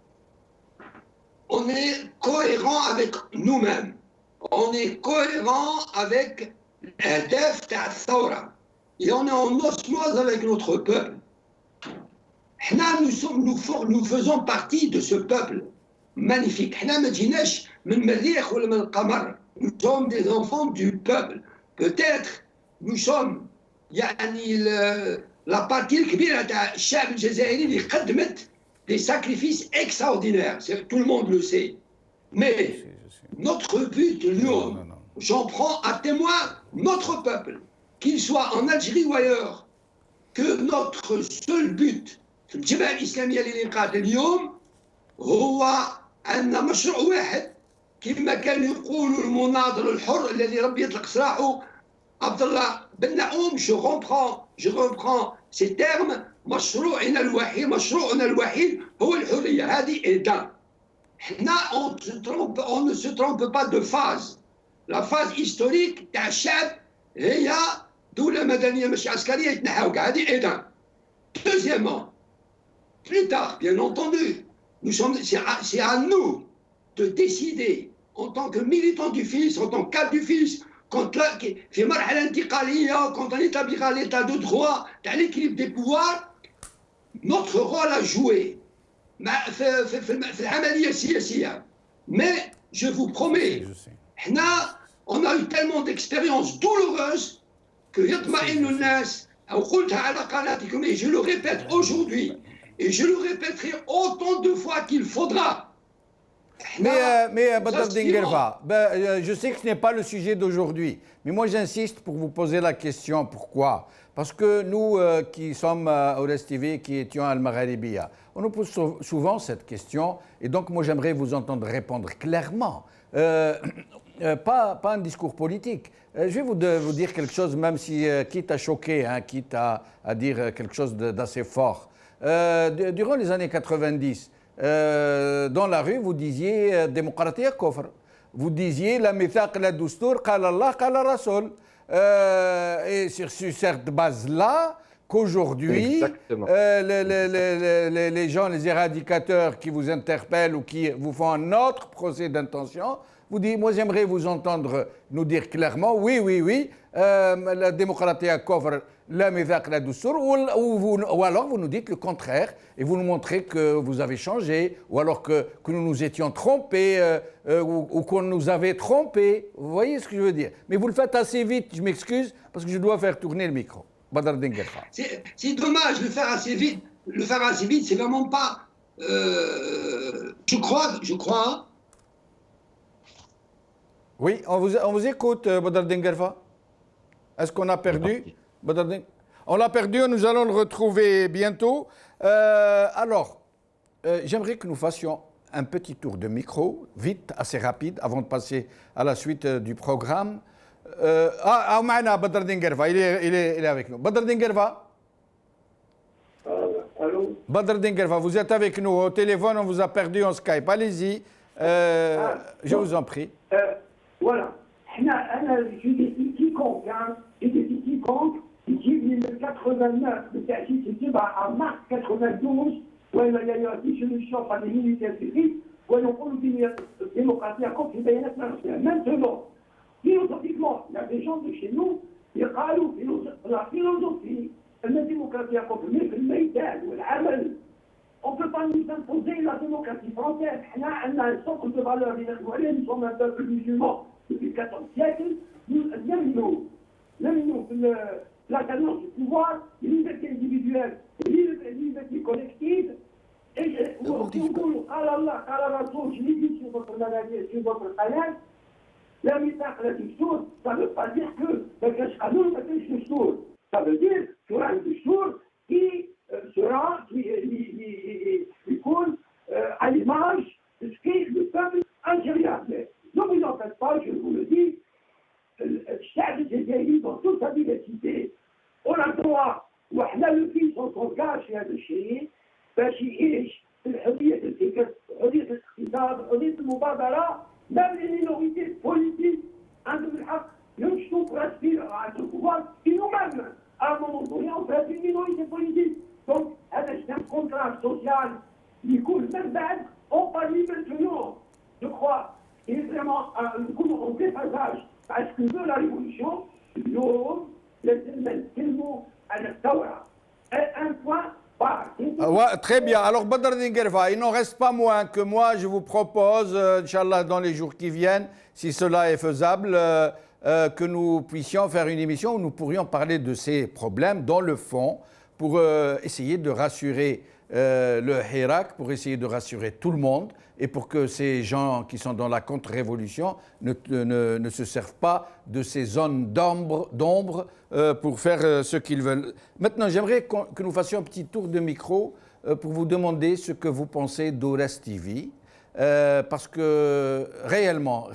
on est cohérent avec nous-mêmes. On est cohérent avec l'Hdaf Thawra. Et on est en osmose avec notre peuple. Nous faisons partie de ce peuple magnifique. Nous sommes des enfants du peuple. Peut-être nous sommes la partie كبيرة تاع الشعب الجزائري اللي قدمت des sacrifices extraordinaires. Tout le monde le sait. Mais notre but, nous, j'en prends à témoin notre peuple, qu'il soit en Algérie ou ailleurs, que notre seul but في الجبهة الإسلامية للإنقاذ اليوم هو أن مشروع واحد كما كان يقول المناضل الحر الذي ربي يطلق سراحه عبد الله بن نعوم. je reprends ces termes. مشروعنا الوحيد هو الحرية. هذه إيدان. احنا on ne se trompe pas de phase. La phase historique تاع الشعب هي دولة مدنية مش عسكرية يتنحاو كاع. هذه إيدان. Deuxièmement, plus tard, bien entendu, c'est à nous de décider en tant que militants du fils, en tant que cadre du fils, quand on établira l'état de droit, dans l'équilibre des pouvoirs, notre rôle à jouer. Mais je vous promets, on a eu tellement d'expériences douloureuses que et je le répète aujourd'hui, et je le répéterai autant de fois qu'il faudra. Mais Badr Dinguerfa, je sais que ce n'est pas le sujet d'aujourd'hui, mais moi j'insiste pour vous poser la question. Pourquoi? Parce que nous qui sommes au Rest TV, qui étions à Al-Magharibiya, on nous pose souvent cette question, et donc moi j'aimerais vous entendre répondre clairement. Pas un discours politique. Je vais vous dire quelque chose, même si quitte à choquer, quitte à dire quelque chose d'assez fort. Durant les années 90, dans la rue, vous disiez démocratie à kofr. Vous disiez la mithaq la doustour, qala Allah, qala Rasoul. Et sur cette base-là, qu'aujourd'hui, les gens, les éradicateurs qui vous interpellent ou qui vous font un autre procès d'intention, vous dites, moi j'aimerais vous entendre nous dire clairement, oui, la démocratie à kofr, la mithaq la doustour, ou alors vous nous dites le contraire et vous nous montrez que vous avez changé, ou alors que nous nous étions trompés, ou qu'on nous avait trompés. Vous voyez ce que je veux dire? Mais vous le faites assez vite, je m'excuse, parce que je dois faire tourner le micro. Badr Dinguerfa. C'est dommage de le faire assez vite. Le faire assez vite, c'est vraiment pas... je crois... Oui, on vous écoute, Badr Dinguerfa. Est-ce qu'on a perdu? On l'a perdu, nous allons le retrouver bientôt. Alors, j'aimerais que nous fassions un petit tour de micro, vite, assez rapide, avant de passer à la suite du programme. Badr Dinguerfa, il est avec nous. Badr Dinguerfa? Allô? Badr Dinguerfa, vous êtes avec nous au téléphone, on vous a perdu en Skype. Allez-y, je vous en prie. Voilà. J'ai des quiconque, يجيب لي من 89 بالتأكيد تجيبها à mars 92 وين لا dissolution par les militaires civils ونقولوا démocratie à compte في بيانات nationales. Maintenant, philosophiquement, il y a des gens de chez nous qui قالوا la philosophie la démocratie à compte mais في الميدان والعمل. On ne peut pas nous imposer la démocratie française. On a un centre de valeurs, nous sommes un peuple musulman depuis le XIVe siècle. Même nous, l'alternance du pouvoir, les libertés individuelles, les libertés collectives. Et Allah, je l'ai dit sur votre maladie, sur votre canal, la mithaq la doustour, ça ne veut pas dire que ça veut dire sur un doustour, qui sera, qui coule à l'image de ce qu'est le peuple algérien. Mais ne vous en faites pas, je vous le dis, الشعب الجزائري dans toute sa diversité, on a le droit وحنا le fils on s'engage في هذا الشيء باش يعيش الحرية الفكر، حرية الاقتصاد، حرية المبادرة، même les minorités politiques عندهم الحق ينشطوا pour aspirer à ce pouvoir et nous-mêmes à un moment donné on peut être une minorité politique. Donc هذا c'est un contrat social qui coule même بعد on parie maintenant, je crois, il est vraiment en déphasage parce que veut la révolution, اليوم لازم نتكلموا على الثورة. Un point par. Ouais, très bien. Alors, Badr Dinguerfa, il n'en reste pas moins que moi, je vous propose, Inch'Allah, dans les jours qui viennent, si cela est faisable, que nous puissions faire une émission où nous pourrions parler de ces problèmes dans le fond pour essayer de rassurer le Hirak, pour essayer de rassurer tout le monde et pour que ces gens qui sont dans la contre-révolution ne se servent pas de ces zones d'ombre pour faire ce qu'ils veulent. Maintenant, j'aimerais que nous fassions un petit tour de micro pour vous demander ce que vous pensez d'Ores TV, parce que réellement,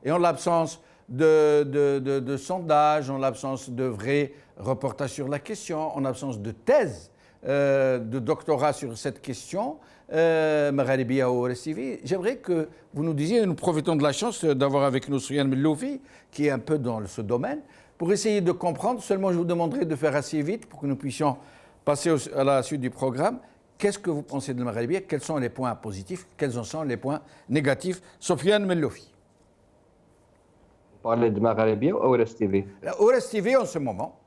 et en l'absence de sondages, en l'absence de vrais reportages sur la question, en l'absence de thèses de doctorat sur cette question, Magharibia ou Ores TV, j'aimerais que vous nous disiez, nous profitons de la chance d'avoir avec nous Soufiane Melloufi, qui est un peu dans ce domaine, pour essayer de comprendre. Seulement, je vous demanderai de faire assez vite pour que nous puissions passer à la suite du programme. Qu'est-ce que vous pensez de Magharibia? Quels sont les points positifs? Quels en sont les points négatifs? Soufiane Melloufi. Vous parlez de Magharibia ou Ores TV? Ores TV en ce moment.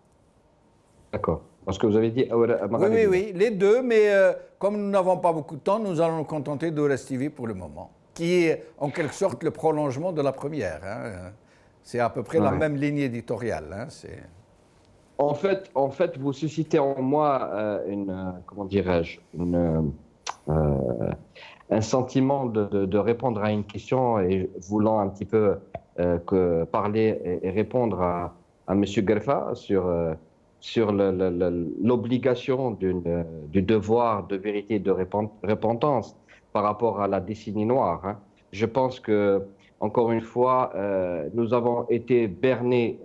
D'accord. Parce que vous avez dit Magharibia. Oui, les deux, mais comme nous n'avons pas beaucoup de temps, nous allons nous contenter d'Ores TV pour le moment, qui est en quelque sorte le prolongement de la première. Hein. C'est à peu près la même ligne éditoriale. Hein. En fait, vous suscitez en moi un sentiment de répondre à une question et voulant un petit peu parler et répondre à M. Gerfa sur l'obligation du devoir de vérité et de repentance par rapport à la décennie noire. Hein. Je pense que, encore une fois, nous avons été bernés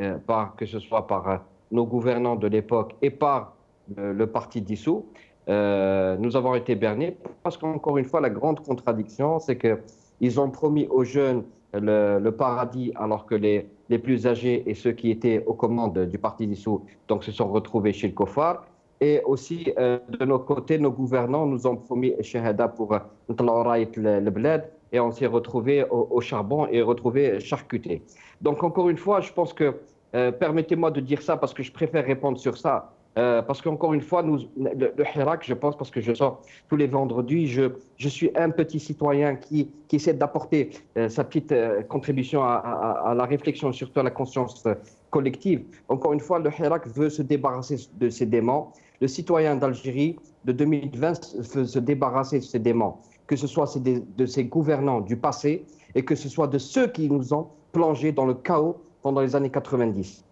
que ce soit par nos gouvernants de l'époque et par le parti dissous. Nous avons été bernés parce qu'encore une fois, la grande contradiction, c'est qu'ils ont promis aux jeunes le paradis alors que les plus âgés et ceux qui étaient aux commandes du parti dissous donc, se sont retrouvés chez le Kofar. Et aussi, de notre côté, nos gouvernants nous ont promis Shahada pour le bled et on s'est retrouvés au charbon et retrouvés charcutés. Donc, encore une fois, je pense que, permettez-moi de dire ça parce que je préfère répondre sur ça. Parce qu'encore une fois, le Hirak, je pense, parce que je sors tous les vendredis, je suis un petit citoyen qui essaie d'apporter sa petite contribution à la réflexion, surtout à la conscience collective. Encore une fois, le Hirak veut se débarrasser de ses démons. Le citoyen d'Algérie de 2020 veut se débarrasser de ses démons, que ce soit de ses gouvernants du passé et que ce soit de ceux qui nous ont plongés dans le chaos pendant les années 90.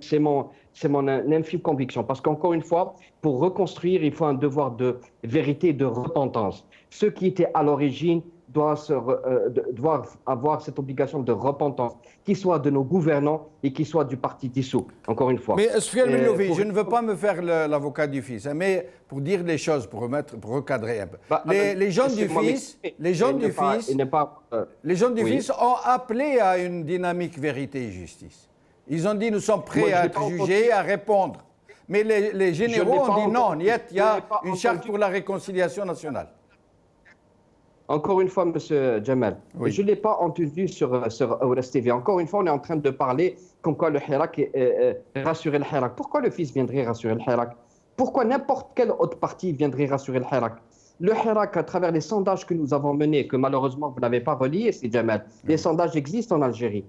C'est mon infime conviction, parce qu'encore une fois, pour reconstruire, il faut un devoir de vérité et de repentance. Ceux qui étaient à l'origine doivent avoir cette obligation de repentance, qu'ils soient de nos gouvernants et qu'ils soient du parti dissous, encore une fois. Mais Soufiane Melloufi, je ne veux pas me faire l'avocat du fils, hein, mais pour dire les choses, pour recadrer un peu. Les gens du fils, ont appelé à une dynamique vérité et justice. Ils ont dit nous sommes prêts à être jugés, à répondre. Mais les généraux ont dit non, il y a une charte pour la réconciliation nationale. Encore une fois, M. Jamal, je ne l'ai pas entendu sur Ores TV. Encore une fois, on est en train de parler comme quoi le Hirak rassurer le Hirak. Pourquoi le fils viendrait rassurer le Hirak? Pourquoi n'importe quel autre parti viendrait rassurer le Hirak? Le Hirak, à travers les sondages que nous avons menés, que malheureusement vous n'avez pas reliés, c'est Jamal, les sondages existent en Algérie.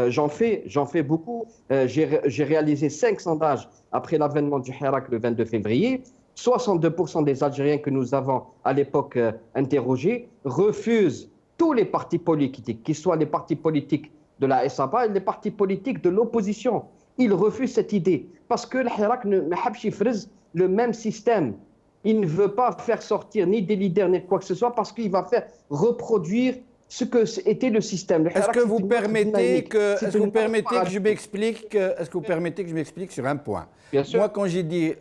J'en fais beaucoup. J'ai réalisé 5 sondages après l'avènement du Hirak le 22 février. 62% des Algériens que nous avons à l'époque interrogés refusent tous les partis politiques, qu'ils soient les partis politiques de la SAPA et les partis politiques de l'opposition. Ils refusent cette idée parce que le Hirak ne le même système. Il ne veut pas faire sortir ni des leaders ni quoi que ce soit parce qu'il va faire reproduire ce que était le système. Est-ce que vous permettez que je m'explique sur un point? Bien sûr. Moi, quand j'ai dit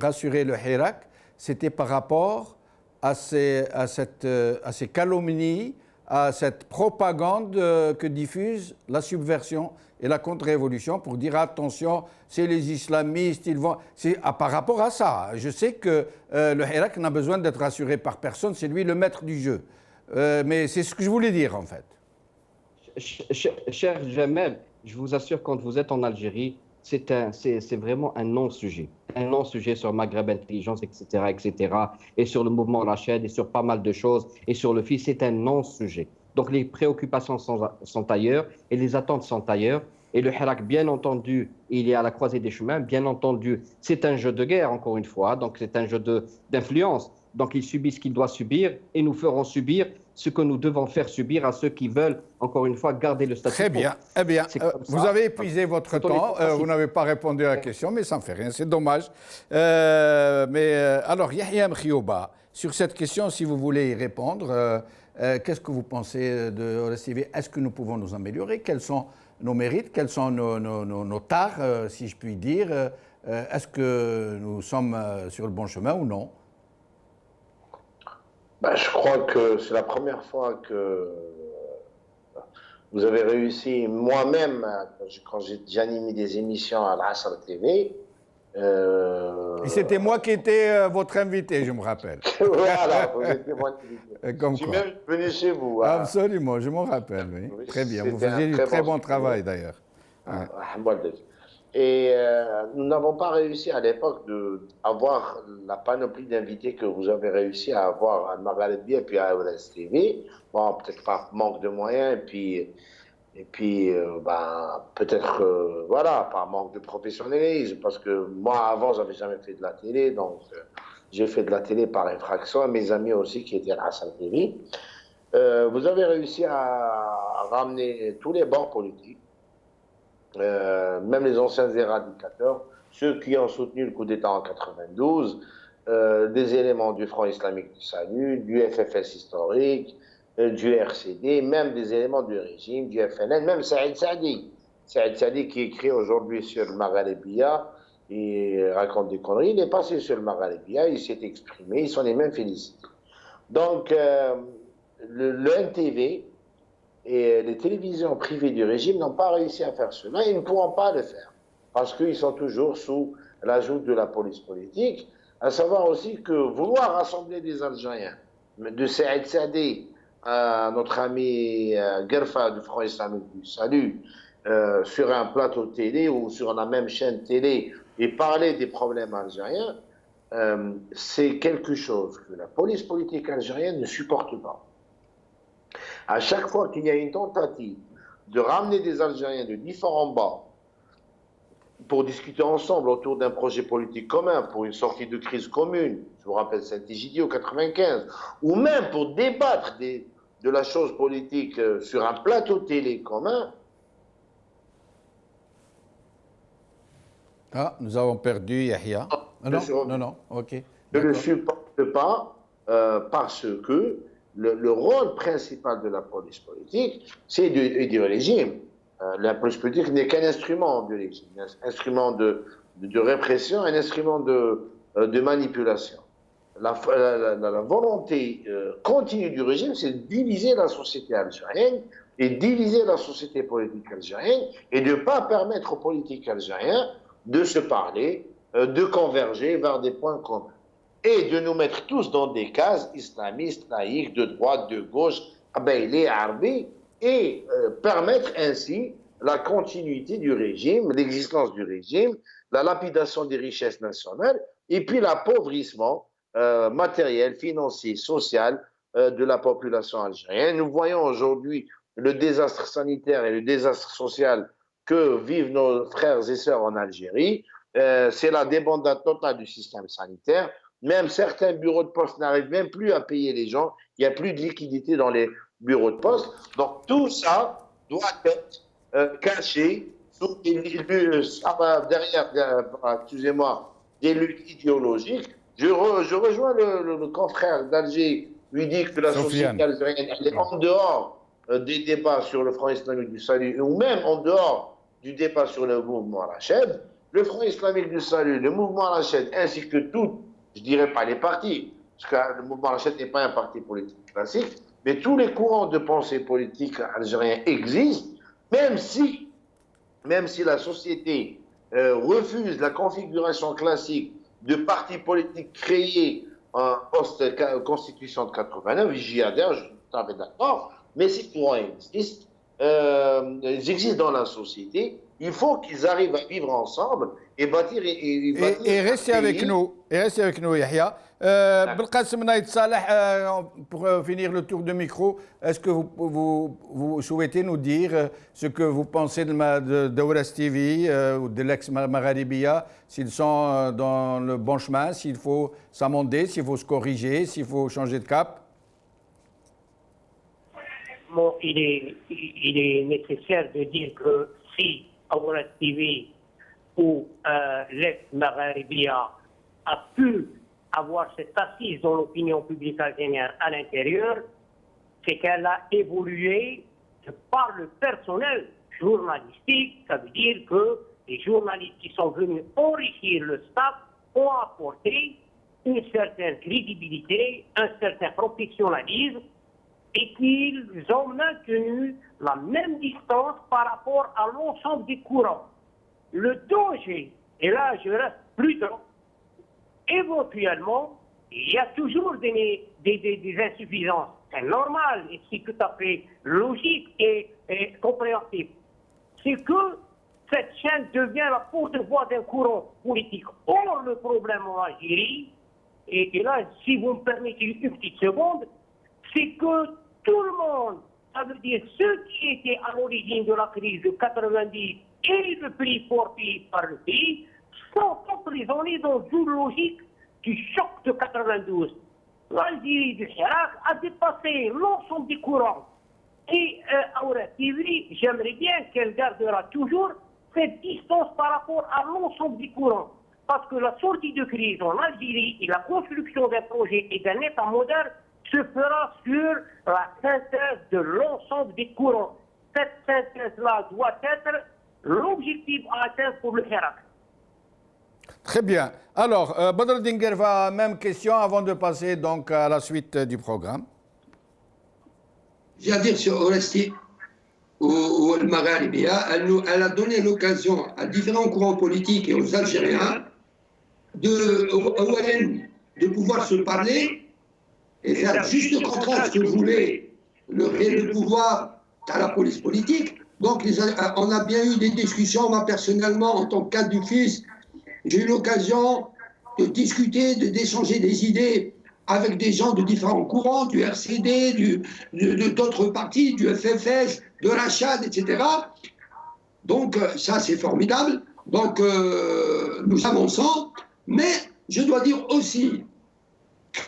rassurer le Hirak, c'était par rapport à ces calomnies, à cette propagande que diffuse la subversion et la contre-révolution pour dire attention, c'est les islamistes, ils vont... C'est par rapport à ça. Je sais que le Hirak n'a besoin d'être rassuré par personne, c'est lui le maître du jeu. Mais c'est ce que je voulais dire en fait. Cher Jamel, je vous assure, quand vous êtes en Algérie, c'est vraiment un non-sujet. Un non-sujet sur Maghreb Intelligence, etc., etc. Et sur le mouvement Rachid et sur pas mal de choses. Et sur le FI, c'est un non-sujet. Donc les préoccupations sont ailleurs et les attentes sont ailleurs. Et le Hirak, bien entendu, il est à la croisée des chemins. Bien entendu, c'est un jeu de guerre, encore une fois. Donc c'est un jeu d'influence. Donc il subit ce qu'il doit subir et nous ferons subir ce que nous devons faire subir à ceux qui veulent, encore une fois, garder le statu quo. Très bien. Eh bien, vous avez épuisé votre temps. Vous n'avez pas répondu à la question, mais ça ne fait rien. C'est dommage. Alors, Yahya Mkhioba, sur cette question, si vous voulez y répondre, qu'est-ce que vous pensez de Oles TV? Est-ce que nous pouvons nous améliorer? Quels sont nos mérites? Quels sont nos tares, si je puis dire? Est-ce que nous sommes sur le bon chemin ou non? Je crois que c'est la première fois que vous avez réussi, moi-même, quand j'ai animé des émissions à l'Asr TV. Et c'était moi qui étais votre invité, je me rappelle. Voilà, vous étiez mon invité. Comme je suis quoi. même venu chez vous. Absolument, je m'en rappelle, oui. Oui, très bien, vous faisiez du très bon travail d'ailleurs. Et nous n'avons pas réussi à l'époque d'avoir la panoplie d'invités que vous avez réussi à avoir à Maghreb et puis à Oles TV. Bon, peut-être par manque de moyens et puis peut-être voilà, par manque de professionnalisme, parce que moi avant j'avais jamais fait de la télé, donc j'ai fait de la télé par infraction, et mes amis aussi qui étaient à la TV. Vous avez réussi à ramener tous les bords politiques. Même les anciens éradicateurs, ceux qui ont soutenu le coup d'État en 92, des éléments du Front islamique du salut, du FFS historique, du RCD, même des éléments du régime, du FNL, même Saïd Saadi. Saïd Saadi qui écrit aujourd'hui sur le Maghrébia, il raconte des conneries, il est passé sur le Maghrébia, il s'est exprimé, ils sont les mêmes félicités. Donc, le NTV et les télévisions privées du régime n'ont pas réussi à faire cela, ils ne pourront pas le faire, parce qu'ils sont toujours sous l'ajout de la police politique, à savoir aussi que vouloir rassembler des Algériens, de Saïd Saadi à notre ami Gerfa du Front islamique du salut, sur un plateau télé ou sur la même chaîne télé et parler des problèmes algériens, c'est quelque chose que la police politique algérienne ne supporte pas. À chaque fois qu'il y a une tentative de ramener des Algériens de différents bords pour discuter ensemble autour d'un projet politique commun, pour une sortie de crise commune, je vous rappelle Saint-Égidio en 95, ou même pour débattre de la chose politique sur un plateau télé commun. Ah, nous avons perdu Yahya. Non, ok. Je ne le supporte pas parce que le rôle principal de la police politique, c'est du régime. La police politique n'est qu'un instrument du régime, un instrument de répression, un instrument de manipulation. La volonté continue du régime, c'est de diviser la société algérienne et diviser la société politique algérienne et de ne pas permettre aux politiques algériens de se parler, de converger vers des points communs. Et de nous mettre tous dans des cases islamistes, laïques, de droite, de gauche, abaylés, arabes, et permettre ainsi la continuité du régime, l'existence du régime, la lapidation des richesses nationales, et puis l'appauvrissement matériel, financier, social de la population algérienne. Nous voyons aujourd'hui le désastre sanitaire et le désastre social que vivent nos frères et sœurs en Algérie. C'est la débandade totale du système sanitaire. Même certains bureaux de poste n'arrivent même plus à payer les gens. Il n'y a plus de liquidité dans les bureaux de poste. Donc tout ça doit être caché sous derrière, excusez-moi, des luttes idéologiques. Je rejoins le confrère d'Alger, lui dit que la société algérienne elle est en dehors des débats sur le Front islamique du salut, ou même en dehors du débat sur le mouvement Rached. Le Front islamique du salut, le mouvement Rached, ainsi que toutes, je dirais pas les partis, parce que le mouvement Rached n'est pas un parti politique classique, mais tous les courants de pensée politique algériens existent, même si la société refuse la configuration classique de partis politiques créés en post-constitution de 89, j'y adhère, je suis tout à fait d'accord, mais ces courants existent, ils existent dans la société, il faut qu'ils arrivent à vivre ensemble et bâtir... Et restez avec nous, Yahya. Belkacem Naïd Saleh, pour finir le tour de micro, est-ce que vous souhaitez nous dire ce que vous pensez de Daouras TV ou de l'ex-Magharibia, s'ils sont dans le bon chemin, s'il faut s'amender, s'il faut se corriger, s'il faut changer de cap? Bon, il est nécessaire de dire que si Daouras TV ou l'ex-Magharibia a pu avoir cette assise dans l'opinion publique algérienne à l'intérieur, c'est qu'elle a évolué par le personnel journalistique. Ça veut dire que les journalistes qui sont venus enrichir le staff ont apporté une certaine crédibilité, un certain professionnalisme, et qu'ils ont maintenu la même distance par rapport à l'ensemble des courants. Le danger, et là je reste prudent, éventuellement, il y a toujours des insuffisances. C'est normal et c'est tout à fait logique et compréhensible. C'est que cette chaîne devient la porte-voix d'un courant politique. Or, le problème en Algérie, et là, si vous me permettez une petite seconde, c'est que tout le monde, ça veut dire ceux qui étaient à l'origine de la crise de 90 et le prix porté par le pays, sont emprisonnés dans une logique du choc de 92. L'Algérie du Hirak a dépassé l'ensemble des courants. Et Daouras TV, j'aimerais bien qu'elle gardera toujours cette distance par rapport à l'ensemble des courants. Parce que la sortie de crise en Algérie et la construction d'un projet et d'un État moderne se fera sur la synthèse de l'ensemble des courants. Cette synthèse-là doit être l'objectif à atteindre pour le Hirak. Très bien. Alors, Badr Dinguerva, même question avant de passer donc à la suite du programme. J'ai à dire sur Oresti ou le Magharibia, elle a donné l'occasion à différents courants politiques et aux Algériens de pouvoir se parler et faire juste le contraire de ce que voulait le pouvoir à la police politique. Donc, on a bien eu des discussions. Moi, personnellement, en tant que cadre du FIS, j'ai eu l'occasion de discuter, d'échanger des idées avec des gens de différents courants, du RCD, d'autres partis, du FFS, de Rachad, etc. Donc, ça, c'est formidable. Donc, nous avançons. Mais je dois dire aussi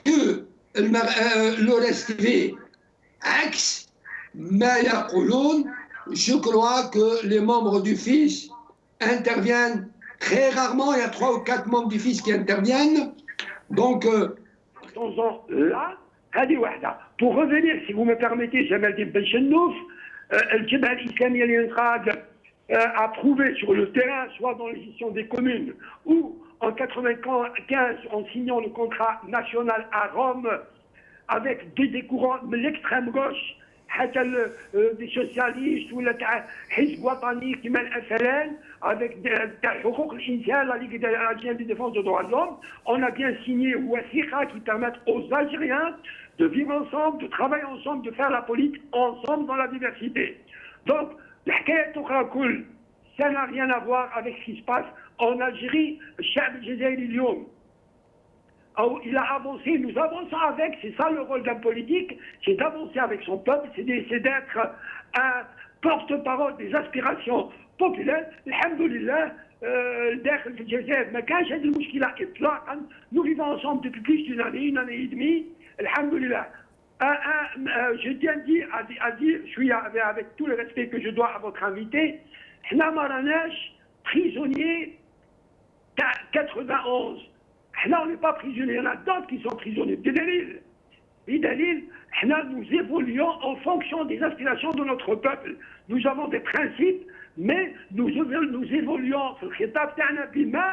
que l'Oresti TV, ex Maya Kouloun, je crois que les membres du FIS interviennent très rarement. Il y a 3 ou 4 membres du FIS qui interviennent. Donc, là, pour revenir, si vous me permettez, Jamal Benchenouf, le Jabhat Islami al-Intrad a prouvé sur le terrain, soit dans les gestions des communes, ou en 1995, en signant le contrat national à Rome, avec des courants de l'extrême gauche, des socialistes ou le Hizb Watani qui mène FLN, avec la Ligue algérienne de défense des droits de l'homme, on a bien signé Ouassiqa qui permettent aux Algériens de vivre ensemble, de travailler ensemble, de faire la politique ensemble dans la diversité. Donc, ça n'a rien à voir avec ce qui se passe en Algérie. Il a avancé, nous avançons avec, c'est ça le rôle d'un politique, c'est d'avancer avec son peuple, c'est d'être un porte-parole des aspirations populaires. Alhamdoulilah, nous vivons ensemble depuis plus d'une année et demie. Alhamdoulilah. Je tiens à dire, je suis avec tout le respect que je dois à votre invité, prisonnier 91. Là, on n'est pas prisonniers, il y en a d'autres qui sont prisonniers. Nous évoluons en fonction des aspirations de notre peuple. Nous avons des principes, mais nous évoluons في الخطاب تاعنا بما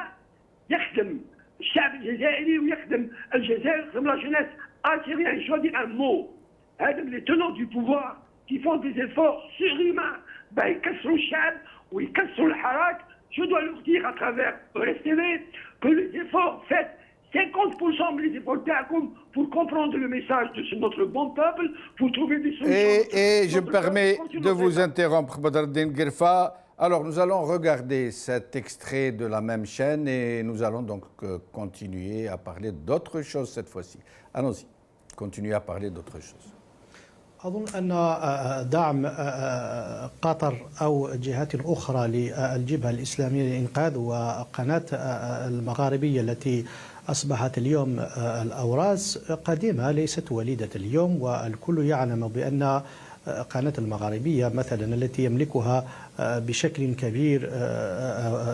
يخدم الشعب الجزائري ويخدم الجزائر يخدم لا جونيس algérienne. Je dis un mot. Les tenants du pouvoir qui font des efforts surhumains, يكسروا الشعب ويكسروا الحراك. Je dois leur dire à travers RSTV que les efforts faits 50% les efforts pour comprendre le message de notre bon peuple, pour trouver des solutions. Et je me permets de vous interrompre, Badreddine Guerfa. Alors, nous allons regarder cet extrait de la même chaîne et nous allons donc continuer à parler d'autres choses cette fois-ci. Allons-y, continuer à parler d'autres choses. أظن أن دعم قطر أو جهات أخرى للجبهة الإسلامية للإنقاذ وقناة المغاربية التي أصبحت اليوم الأوراس قديمة ليست وليدة اليوم، والكل يعلم بأن قناة المغاربية مثلا التي يملكها بشكل كبير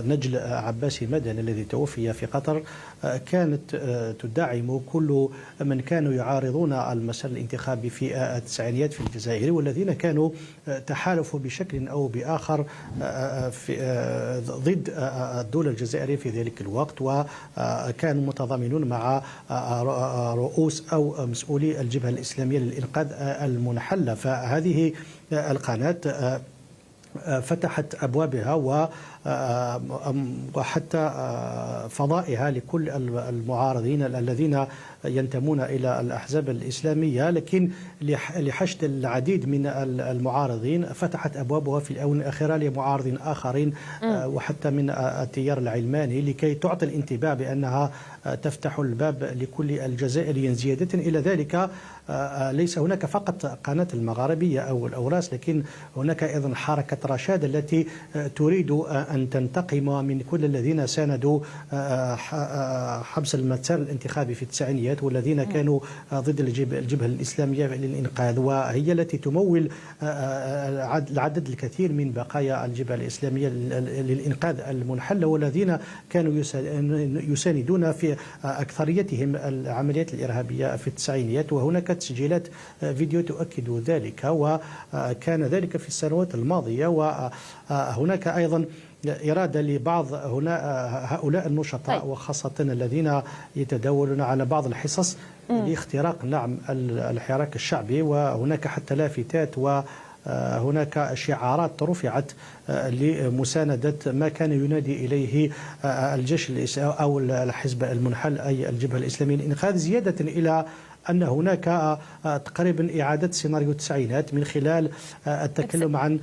نجل عباسي مدني الذي توفي في قطر كانت تدعم كل من كانوا يعارضون المسار الانتخابي في التسعينيات في الجزائر، والذين كانوا تحالفوا بشكل أو بآخر ضد الدولة الجزائرية في ذلك الوقت، وكانوا متضامنون مع رؤوس أو مسؤولي الجبهة الإسلامية للإنقاذ المنحلة. فهذه القناة فتحت أبوابها وحتى فضائها لكل المعارضين الذين ينتمون إلى الأحزاب الإسلامية، لكن لحشد العديد من المعارضين فتحت أبوابها في الآونة الأخيرة لمعارضين آخرين وحتى من التيار العلماني لكي تعطي الانتباه بأنها تفتح الباب لكل الجزائريين. زيادة إلى ذلك ليس هناك فقط قناة المغاربية أو الأوراس، لكن هناك أيضا حركة رشاد التي تريد أن تنتقم من كل الذين ساندوا حبس المسار الانتخابي في التسعينيات والذين كانوا ضد الجبهة الإسلامية للإنقاذ، وهي التي تمول العدد الكثير من بقايا الجبهة الإسلامية للإنقاذ المنحلة، والذين كانوا يساندون في أكثريتهم العمليات الإرهابية في التسعينيات. وهناك تسجيلات فيديو تؤكد ذلك، وكان ذلك في السنوات الماضية. وهناك أيضا إرادة لبعض هؤلاء النشطاء وخاصة الذين يتداولون على بعض الحصص لاختراق نعم الحراك الشعبي، وهناك حتى لافتات وهناك شعارات رفعت لمساندة ما كان ينادي إليه الجيش أو الحزب المنحل أي الجبهة الإسلامية للإنقاذ، زيادة إلى أن هناك تقريبا إعادة سيناريو التسعينات من خلال التكلم عن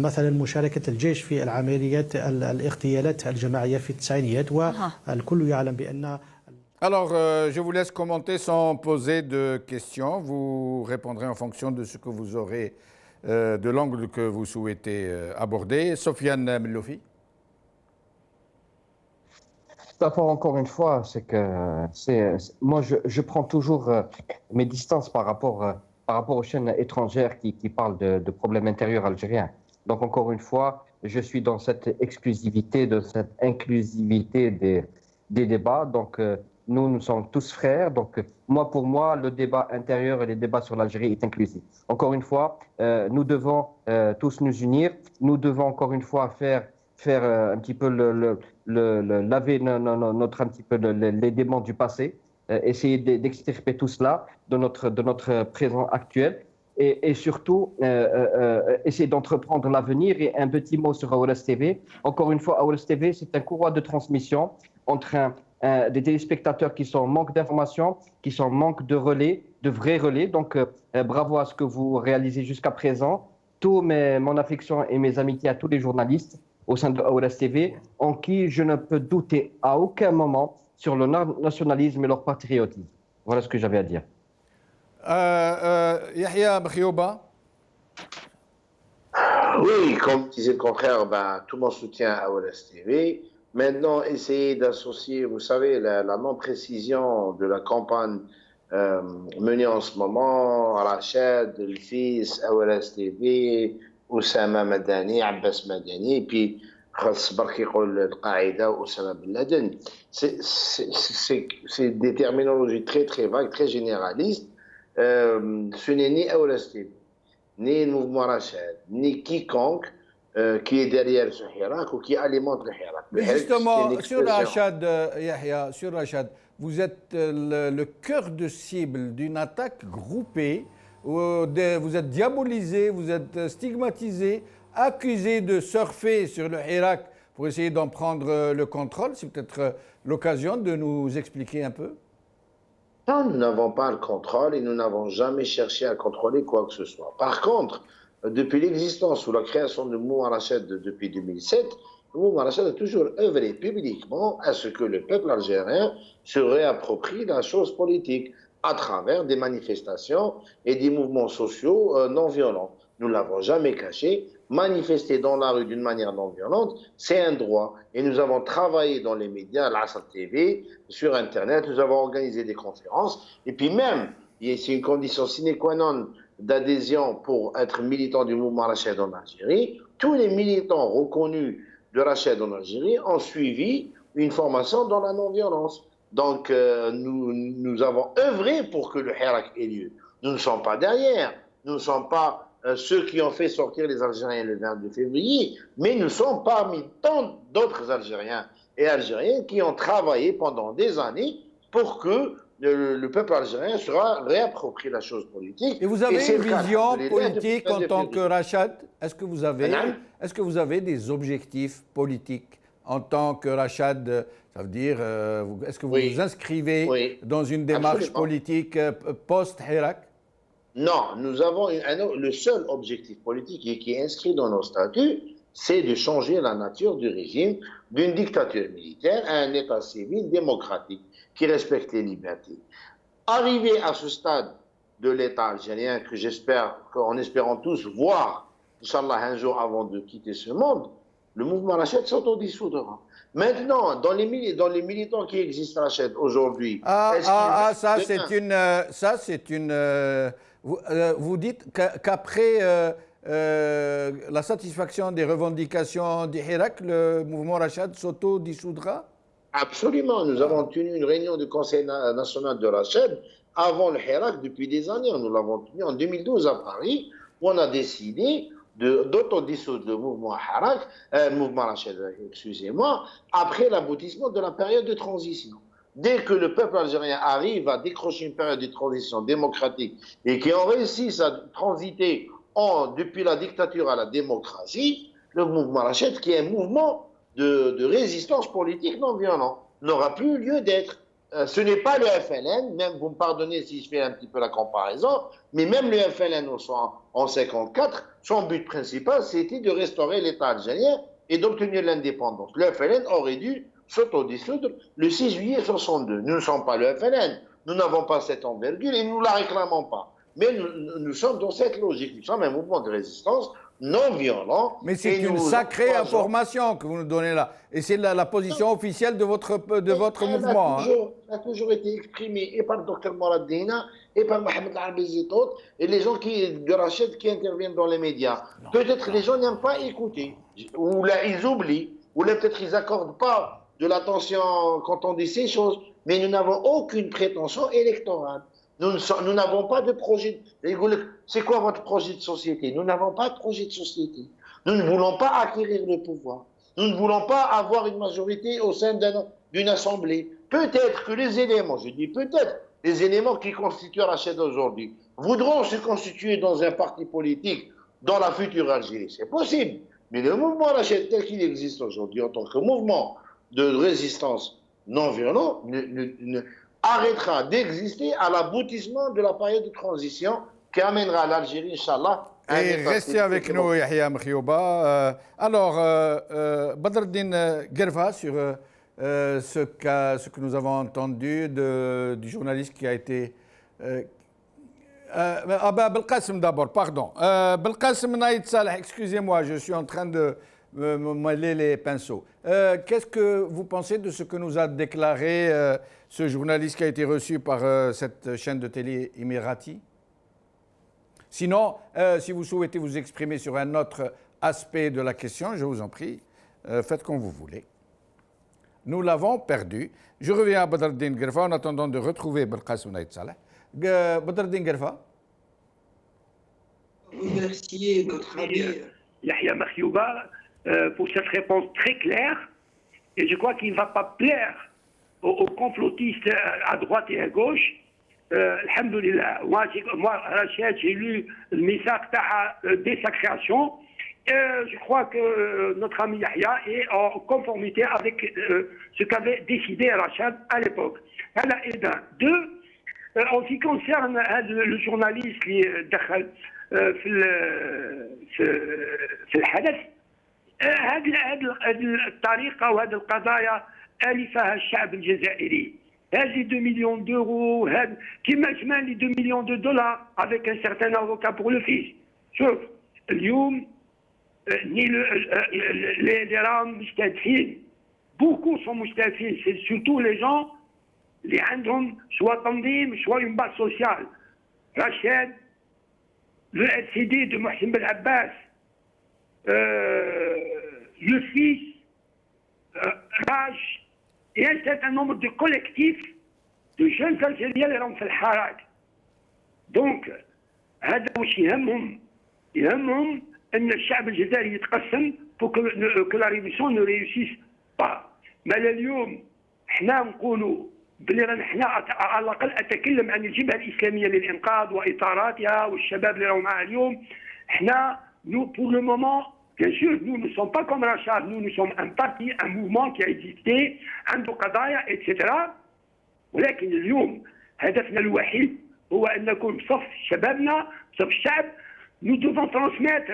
مثلا مشاركة الجيش في العمليات الاغتيالات الجماعية في التسعينيات، والكل يعلم بأن. Alors, je vous laisse commenter sans poser de questions. Vous répondrez en fonction de ce que vous aurez, de l'angle que vous souhaitez aborder. Sofiane Melloufi. D'abord, encore une fois, c'est que moi, je prends toujours mes distances par rapport aux chaînes étrangères qui parlent de problèmes intérieurs algériens. Donc, encore une fois, je suis dans cette exclusivité, de cette inclusivité des débats. Donc, nous sommes tous frères. Donc, pour moi, le débat intérieur et les débats sur l'Algérie est inclusif. Encore une fois, nous devons tous nous unir. Nous devons encore une fois faire un petit peu laver notre un petit peu les démons du passé, essayer d'extirper tout cela de notre présent actuel et surtout essayer d'entreprendre l'avenir. Et un petit mot sur AORS TV. Encore une fois, AORS TV, c'est un courroie de transmission entre des téléspectateurs qui sont en manque d'informations, qui sont en manque de relais, de vrais relais. Donc, bravo à ce que vous réalisez jusqu'à présent. Mon affection et mes amitiés à tous les journalistes au sein de AORS TV, en qui je ne peux douter à aucun moment sur le nationalisme et leur patriotisme. Voilà ce que j'avais à dire. Yahya Bkhioba. Oui, comme disait le contraire, tout mon soutien à AORS TV. Maintenant, essayer d'associer, vous savez, la non-précision de la campagne menée en ce moment, Rachad, le fils, AORS TV, Oussama Madani, Abbas Madani, et puis خاص برك يقول القاعدة وأسامة بن لادن. C'est des terminologies très très vagues, très généralistes. Ce n'est ni Eurostep, ni le mouvement Rachad, ni quiconque qui est derrière ce Hirak ou qui alimente le Hirak. Mais justement, sur Rachad, Yahya, sur Rachad, vous êtes le cœur de cible d'une attaque groupée. Vous êtes diabolisé, vous êtes stigmatisé, accusé de surfer sur le Hirak pour essayer d'en prendre le contrôle. C'est peut-être l'occasion de nous expliquer un peu. Non, nous n'avons pas le contrôle et nous n'avons jamais cherché à contrôler quoi que ce soit. Par contre, depuis l'existence ou la création du mouvement Rachad depuis 2007, le mouvement Rachad a toujours œuvré publiquement à ce que le peuple algérien se réapproprie la chose politique à travers des manifestations et des mouvements sociaux non violents. Nous ne l'avons jamais caché. Manifester dans la rue d'une manière non violente, c'est un droit. Et nous avons travaillé dans les médias, l'Assad TV, sur Internet, nous avons organisé des conférences. Et puis même, c'est une condition sine qua non d'adhésion pour être militant du mouvement Rachad en Algérie. Tous les militants reconnus de Rachad en Algérie ont suivi une formation dans la non-violence. Donc, nous avons œuvré pour que le Hirak ait lieu. Nous ne sommes pas derrière. Nous ne sommes pas ceux qui ont fait sortir les Algériens le 22 février, mais nous sommes parmi tant d'autres Algériens et Algériennes qui ont travaillé pendant des années pour que le peuple algérien se réapproprie la chose politique. Et vous avez une vision politique en tant que Rachad? Est-ce que vous avez des objectifs politiques en tant que Rachad? Ça veut dire, est-ce que vous vous inscrivez dans une démarche politique post-Hirak? Non, nous avons le seul objectif politique qui est inscrit dans nos statuts, c'est de changer la nature du régime d'une dictature militaire à un État civil démocratique qui respecte les libertés. Arrivé à ce stade de l'État algérien que j'espère, en espérant tous voir, Inch'Allah, un jour avant de quitter ce monde, le mouvement Rachad s'autodissoudra. Maintenant, dans les militants qui existent Rachad aujourd'hui... Vous dites qu'après la satisfaction des revendications du Hirak, le mouvement Rachad s'autodissoudra? Absolument. Nous avons tenu une réunion du Conseil national de Rachad avant le Hirak depuis des années. Nous l'avons tenu en 2012 à Paris, où on a décidé d'autodissoudre le mouvement Rachad, excusez-moi, après l'aboutissement de la période de transition. Dès que le peuple algérien arrive à décrocher une période de transition démocratique et qui ont réussi à transiter depuis la dictature à la démocratie, le mouvement Rachad, qui est un mouvement de résistance politique non violent, n'aura plus lieu d'être. Ce n'est pas le FLN, même vous me pardonnez si je fais un petit peu la comparaison, mais même le FLN en 1954, son but principal, c'était de restaurer l'État algérien et d'obtenir l'indépendance. Le FLN aurait dû s'autodissoudre le 6 juillet 1962. Nous ne sommes pas le FLN, nous n'avons pas cette envergure et nous ne la réclamons pas. Mais nous sommes dans cette logique, nous sommes un mouvement de résistance non violent. Mais c'est une sacrée information que vous nous donnez là. Et c'est la position officielle de votre mouvement. Ça a toujours été exprimé et par le docteur Morad Dina et par Mohamed Al-Arbizi et les gens de Rachad qui interviennent dans les médias. Peut-être les gens n'aiment pas écouter, ou là ils oublient, ou là peut-être ils n'accordent pas de l'attention quand on dit ces choses, mais nous n'avons aucune prétention électorale. Nous n'avons pas de projet. C'est quoi votre projet de société? Nous n'avons pas de projet de société. Nous ne voulons pas acquérir le pouvoir. Nous ne voulons pas avoir une majorité au sein d'une assemblée. Peut-être que les éléments, je dis peut-être, les éléments qui constituent Rachad aujourd'hui voudront se constituer dans un parti politique dans la future Algérie. C'est possible. Mais le mouvement Rachad tel qu'il existe aujourd'hui en tant que mouvement de résistance non violent arrêtera d'exister à l'aboutissement de la période de transition qui amènera l'Algérie, Inch'Allah. Et restez avec nous, Yahya Mkhiouba. Alors, Badreddine Guerva, sur ce que nous avons entendu du journaliste qui a été... Belkacem d'abord, pardon. Belkacem Naïd Saleh, excusez-moi, je suis en train de me mêler les pinceaux. Qu'est-ce que vous pensez de ce que nous a déclaré ce journaliste qui a été reçu par cette chaîne de télé émirati? Sinon, si vous souhaitez vous exprimer sur un autre aspect de la question, je vous en prie, faites comme vous voulez. Nous l'avons perdu. Je reviens à Badreddine Guerfa en attendant de retrouver Belkacem Naïd Saleh. Badreddine Guerfa. Remercier notre ami Yahya Makhlouba pour cette réponse très claire. Et je crois qu'il ne va pas plaire aux complotistes à droite et à gauche. Alhamdoulilah. Moi, Rachid, j'ai lu le message dès sa création. Je crois que notre ami Yahya est en conformité avec ce qu'avait décidé Rachid à l'époque. Deux, en ce qui concerne le journaliste qui دخل في الحدث هذه الطريقة وهذه القضايا ألفها الشعب الجزائري. هذه 2 millions d'euros, كما جمع لي 2 millions de dollars avec un certain avocat pour le fils. شوف اليوم les راهم مستهدفين. Beaucoup sont مستهدفين. C'est surtout les gens اللي عندهم soit تنظيم soit une base sociale. Rachid, le LCD de Mohsin Ben Abbas, le fils, Raj, et un certain nombre de collectifs de jeunes Algériens qui sont في الحراك. Donc, هذا واش يهمهم أن الشعب الجزائري يتقسم pour que la révolution ne réussisse pas. ما اليوم احنا نقولوا بلي رانا حنا على الاقل اتكلم عن الجبهه الاسلاميه للانقاذ واطاراتها والشباب اللي راهو معها اليوم. حنا nous pour le moment bien sûr nous ne sommes pas comme Rachid, nous sommes un parti, un mouvement qui a existé عنده قضايا etc. ولكن اليوم هدفنا الوحيد هو ان نكون بصف شبابنا بصف الشعب. Nous devons transmettre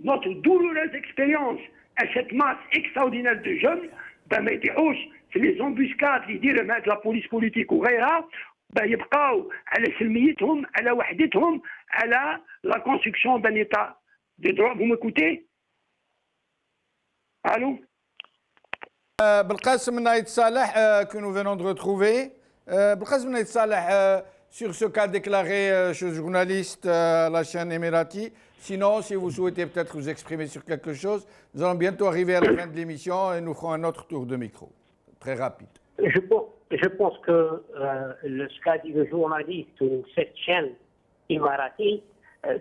notre douloureuse expérience à cette masse extraordinaire de jeunes. ما يطيحوش في لي زومبوسكات اللي يديرهم هاد لا بوليس بوليتيك وغيرها، يبقاو على سلميتهم، على وحدتهم، على لا كونستركسيون دان ايتا دي دروا. Vous m'écoutez? Allô? Belkacem Naïd Saleh, que nous venons de retrouver. Belkacem Naïd Saleh, sur ce qu'a déclaré ce journaliste à la chaîne Emirati. Sinon, si vous souhaitez peut-être vous exprimer sur quelque chose, nous allons bientôt arriver à la fin de l'émission et nous ferons un autre tour de micro. Très rapide. Je pense que ce qu'a dit le journaliste ou cette chaîne Emirati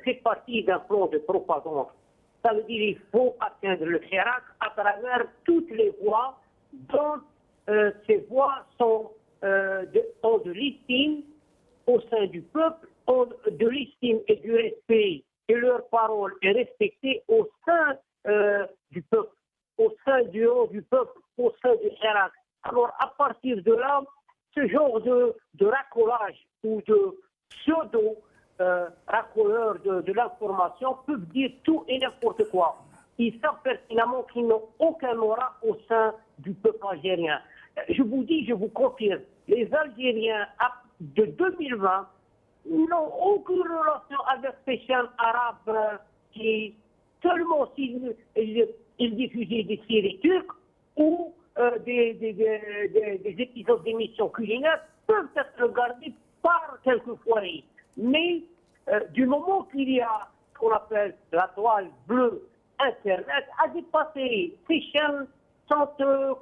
fait partie d'un plan de propagande. Ça veut dire qu'il faut atteindre le Hirak à travers toutes les voies dont ces voies sont de l'estime au sein du peuple, de l'estime et du respect, et leur parole est respectée au sein du peuple, au sein du haut du peuple, au sein du Hirak. Alors à partir de là, ce genre de racolage ou de pseudo-racoleurs de l'information peuvent dire tout et n'importe quoi. Ils savent pertinemment qu'ils n'ont aucun aura au sein du peuple algérien. Je vous dis, je vous confirme, les Algériens de 2020 n'ont aucune relation avec ces chaînes arabes qui, seulement s'ils diffusaient des séries turques ou des épisodes d'émissions culinaires, peuvent être regardés par quelques foyers. Mais du moment qu'il y a ce qu'on appelle la toile bleue, Internet a dépassé. Ces chaînes sont,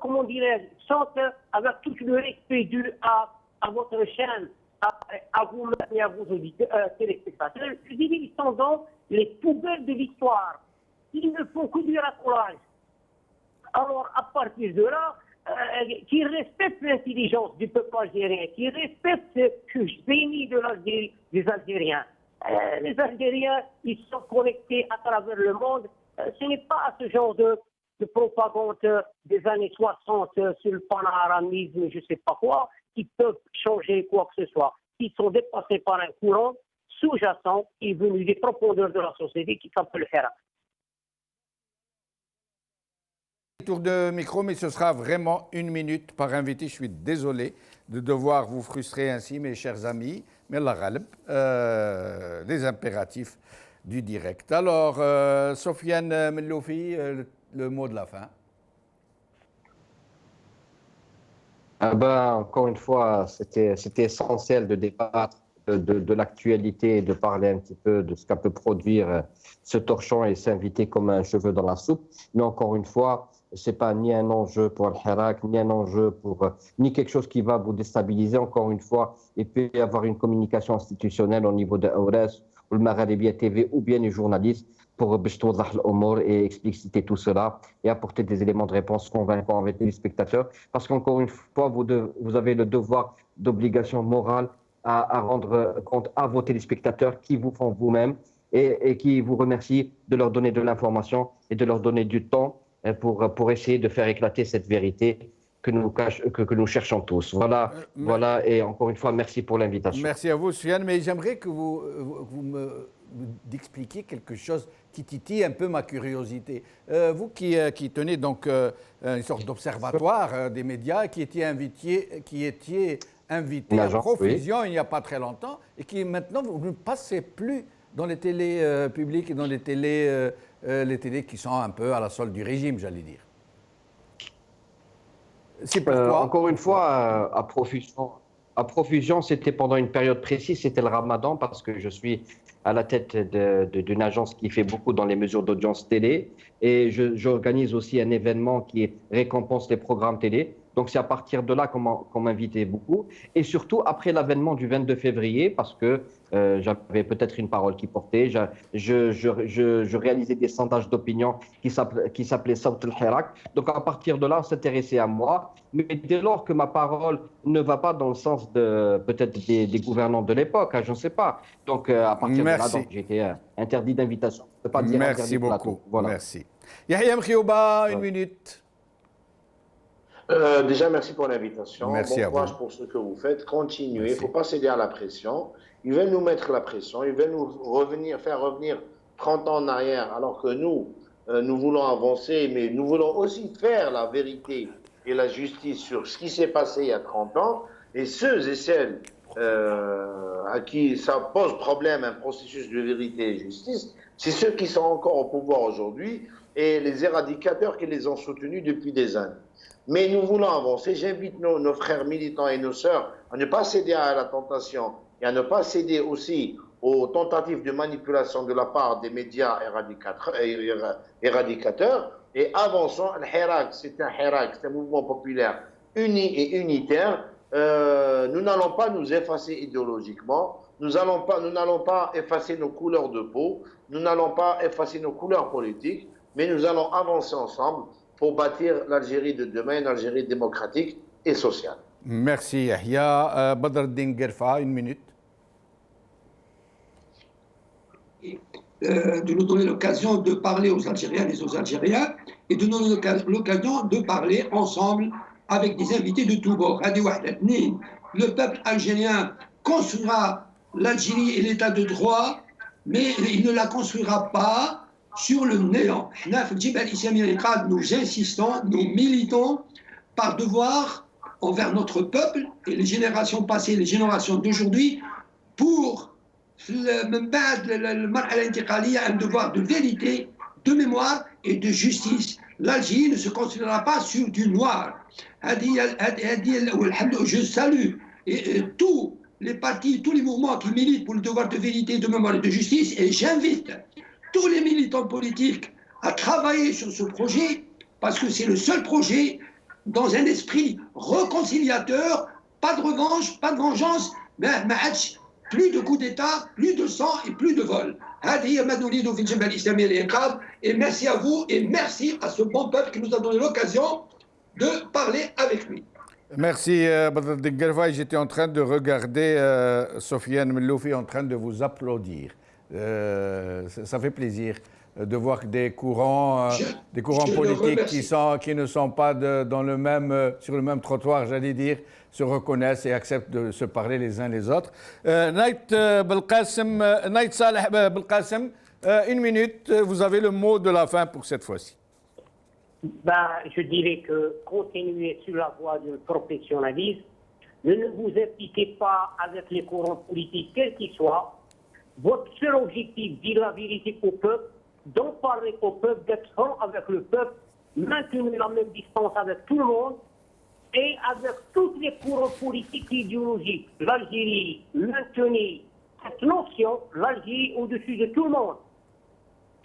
comment dirais-je, sont avec tout le respect dû à votre chaîne, à vous-même et à vos auditeurs, téléspectateurs, ils sont dans les poubelles de l'histoire. Ils ne font que du racolage. Alors, à partir de là, qui respectent l'intelligence du peuple algérien, qui respectent ce que je bénis des Algériens. Les Algériens, ils sont connectés à travers le monde. Ce n'est pas ce genre de propagande des années 60 sur le panaramisme, je ne sais pas quoi, qui peuvent changer quoi que ce soit. Ils sont dépassés par un courant sous-jacent qui est venu des profondeurs de la société qui s'appelle le Hirak. Tour de micro, mais ce sera vraiment 1 minute par invité. Je suis désolé de devoir vous frustrer ainsi, mes chers amis. Mais Allah ghalib, les impératifs du direct. Alors, Sofiane Melloufi, le mot de la fin. Encore une fois, c'était essentiel de débattre de l'actualité, de parler un petit peu de ce qu'a pu produire ce torchon et s'inviter comme un cheveu dans la soupe. Mais encore une fois, c'est pas ni un enjeu pour Al-Hirak, ni un enjeu pour, ni quelque chose qui va vous déstabiliser. Encore une fois, il peut y avoir une communication institutionnelle au niveau de Aouras ou le Maghrébia TV ou bien les journalistes pour et expliciter tout cela et apporter des éléments de réponse convaincants avec les spectateurs. Parce qu'encore une fois, vous avez le devoir d'obligation morale à rendre compte à vos téléspectateurs qui vous font vous-même et qui vous remercient de leur donner de l'information et de leur donner du temps pour essayer de faire éclater cette vérité que nous cherchons tous. Voilà, et encore une fois, merci pour l'invitation. Merci à vous, Soufiane, mais j'aimerais que vous d'expliquer quelque chose qui titille un peu ma curiosité. Vous qui tenez donc une sorte d'observatoire des médias, qui étiez invité à Profusion il n'y a pas très longtemps, et qui maintenant, vous ne passez plus dans les télés publiques et dans les télés qui sont un peu à la solde du régime, j'allais dire. C'est pourquoi encore une fois, à Profusion, c'était pendant une période précise, c'était le Ramadan, parce que je suis à la tête d'une agence qui fait beaucoup dans les mesures d'audience télé, et j'organise aussi un événement qui récompense les programmes télé. Donc c'est à partir de là qu'on m'invitait beaucoup, et surtout après l'avènement du 22 février, parce que j'avais peut-être une parole qui portait, je réalisais des sondages d'opinion qui s'appelaient Sawt al-Hirak. Donc à partir de là, on s'intéressait à moi, mais dès lors que ma parole ne va pas dans le sens de peut-être des gouvernants de l'époque, je ne sais pas. Donc à partir de là, j'ai été interdit d'invitation. Je ne peux pas dire merci beaucoup. Voilà. Merci. Yahya Mkhioba, une minute. Déjà, merci pour l'invitation. Merci bon courage pour ce que vous faites. Continuez. Il ne faut pas céder à la pression. Ils veulent nous mettre la pression. Ils veulent nous faire revenir 30 ans en arrière, alors que nous voulons avancer, mais nous voulons aussi faire la vérité et la justice sur ce qui s'est passé il y a 30 ans. Et ceux et celles à qui ça pose problème, un processus de vérité et de justice, c'est ceux qui sont encore au pouvoir aujourd'hui et les éradicateurs qui les ont soutenus depuis des années. Mais nous voulons avancer. J'invite nos frères militants et nos sœurs à ne pas céder à la tentation et à ne pas céder aussi aux tentatives de manipulation de la part des médias éradicateurs. Et avançons. Le Hirak, c'est un mouvement populaire uni et unitaire. Nous n'allons pas nous effacer idéologiquement. Nous n'allons pas effacer nos couleurs de peau. Nous n'allons pas effacer nos couleurs politiques. Mais nous allons avancer ensemble pour bâtir l'Algérie de demain, une Algérie démocratique et sociale. Merci Yahya. Badreddine Guerfa, une minute. De nous donner l'occasion de parler aux Algériennes et aux Algériens et de nous donner l'occasion de parler ensemble avec des invités de tous bords. Le peuple algérien construira l'Algérie et l'état de droit, mais il ne la construira pas sur le néant. Nous insistons, nous militons par devoir envers notre peuple et les générations passées, les générations d'aujourd'hui, pour un devoir de vérité, de mémoire et de justice. L'Algérie ne se construira pas sur du noir. Je salue tous les partis, tous les mouvements qui militent pour le devoir de vérité, de mémoire et de justice, et j'invite tous les militants politiques à travailler sur ce projet, parce que c'est le seul projet dans un esprit réconciliateur, pas de revanche, pas de vengeance, mais plus de coups d'État, plus de sang et plus de vol. Et merci à vous et merci à ce bon peuple qui nous a donné l'occasion de parler avec lui. Merci Badreddine Guerfa. J'étais en train de regarder Soufiane Melloufi en train de vous applaudir. Ça fait plaisir de voir des courants politiques qui ne sont pas sur le même trottoir, j'allais dire, se reconnaissent et acceptent de se parler les uns les autres. Naït Saleh Belkacem, une minute, vous avez le mot de la fin pour cette fois-ci. Je dirais que continuez sur la voie du professionnalisme. Ne vous impliquez pas avec les courants politiques, quels qu'ils soient. Votre seul objectif, dire la vérité au peuple, d'en parler au peuple, d'être franc avec le peuple, maintenir la même distance avec tout le monde et avec toutes les courants politiques et idéologiques. L'Algérie, maintenir cette notion, l'Algérie au-dessus de tout le monde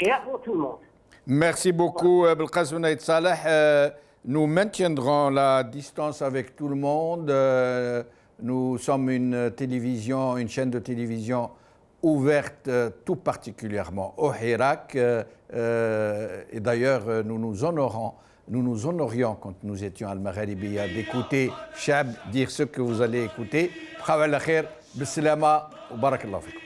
et avant tout le monde. Merci beaucoup, Belkacem Naïd Saleh. Nous maintiendrons la distance avec tout le monde. Nous sommes une télévision, une chaîne de télévision ouverte tout particulièrement au Hirak. Et d'ailleurs, nous nous honorions quand nous étions à Al-Magharibiya d'écouter Chab dire ce que vous allez écouter. Khawal khair, bislama, wa barakallahu fikum.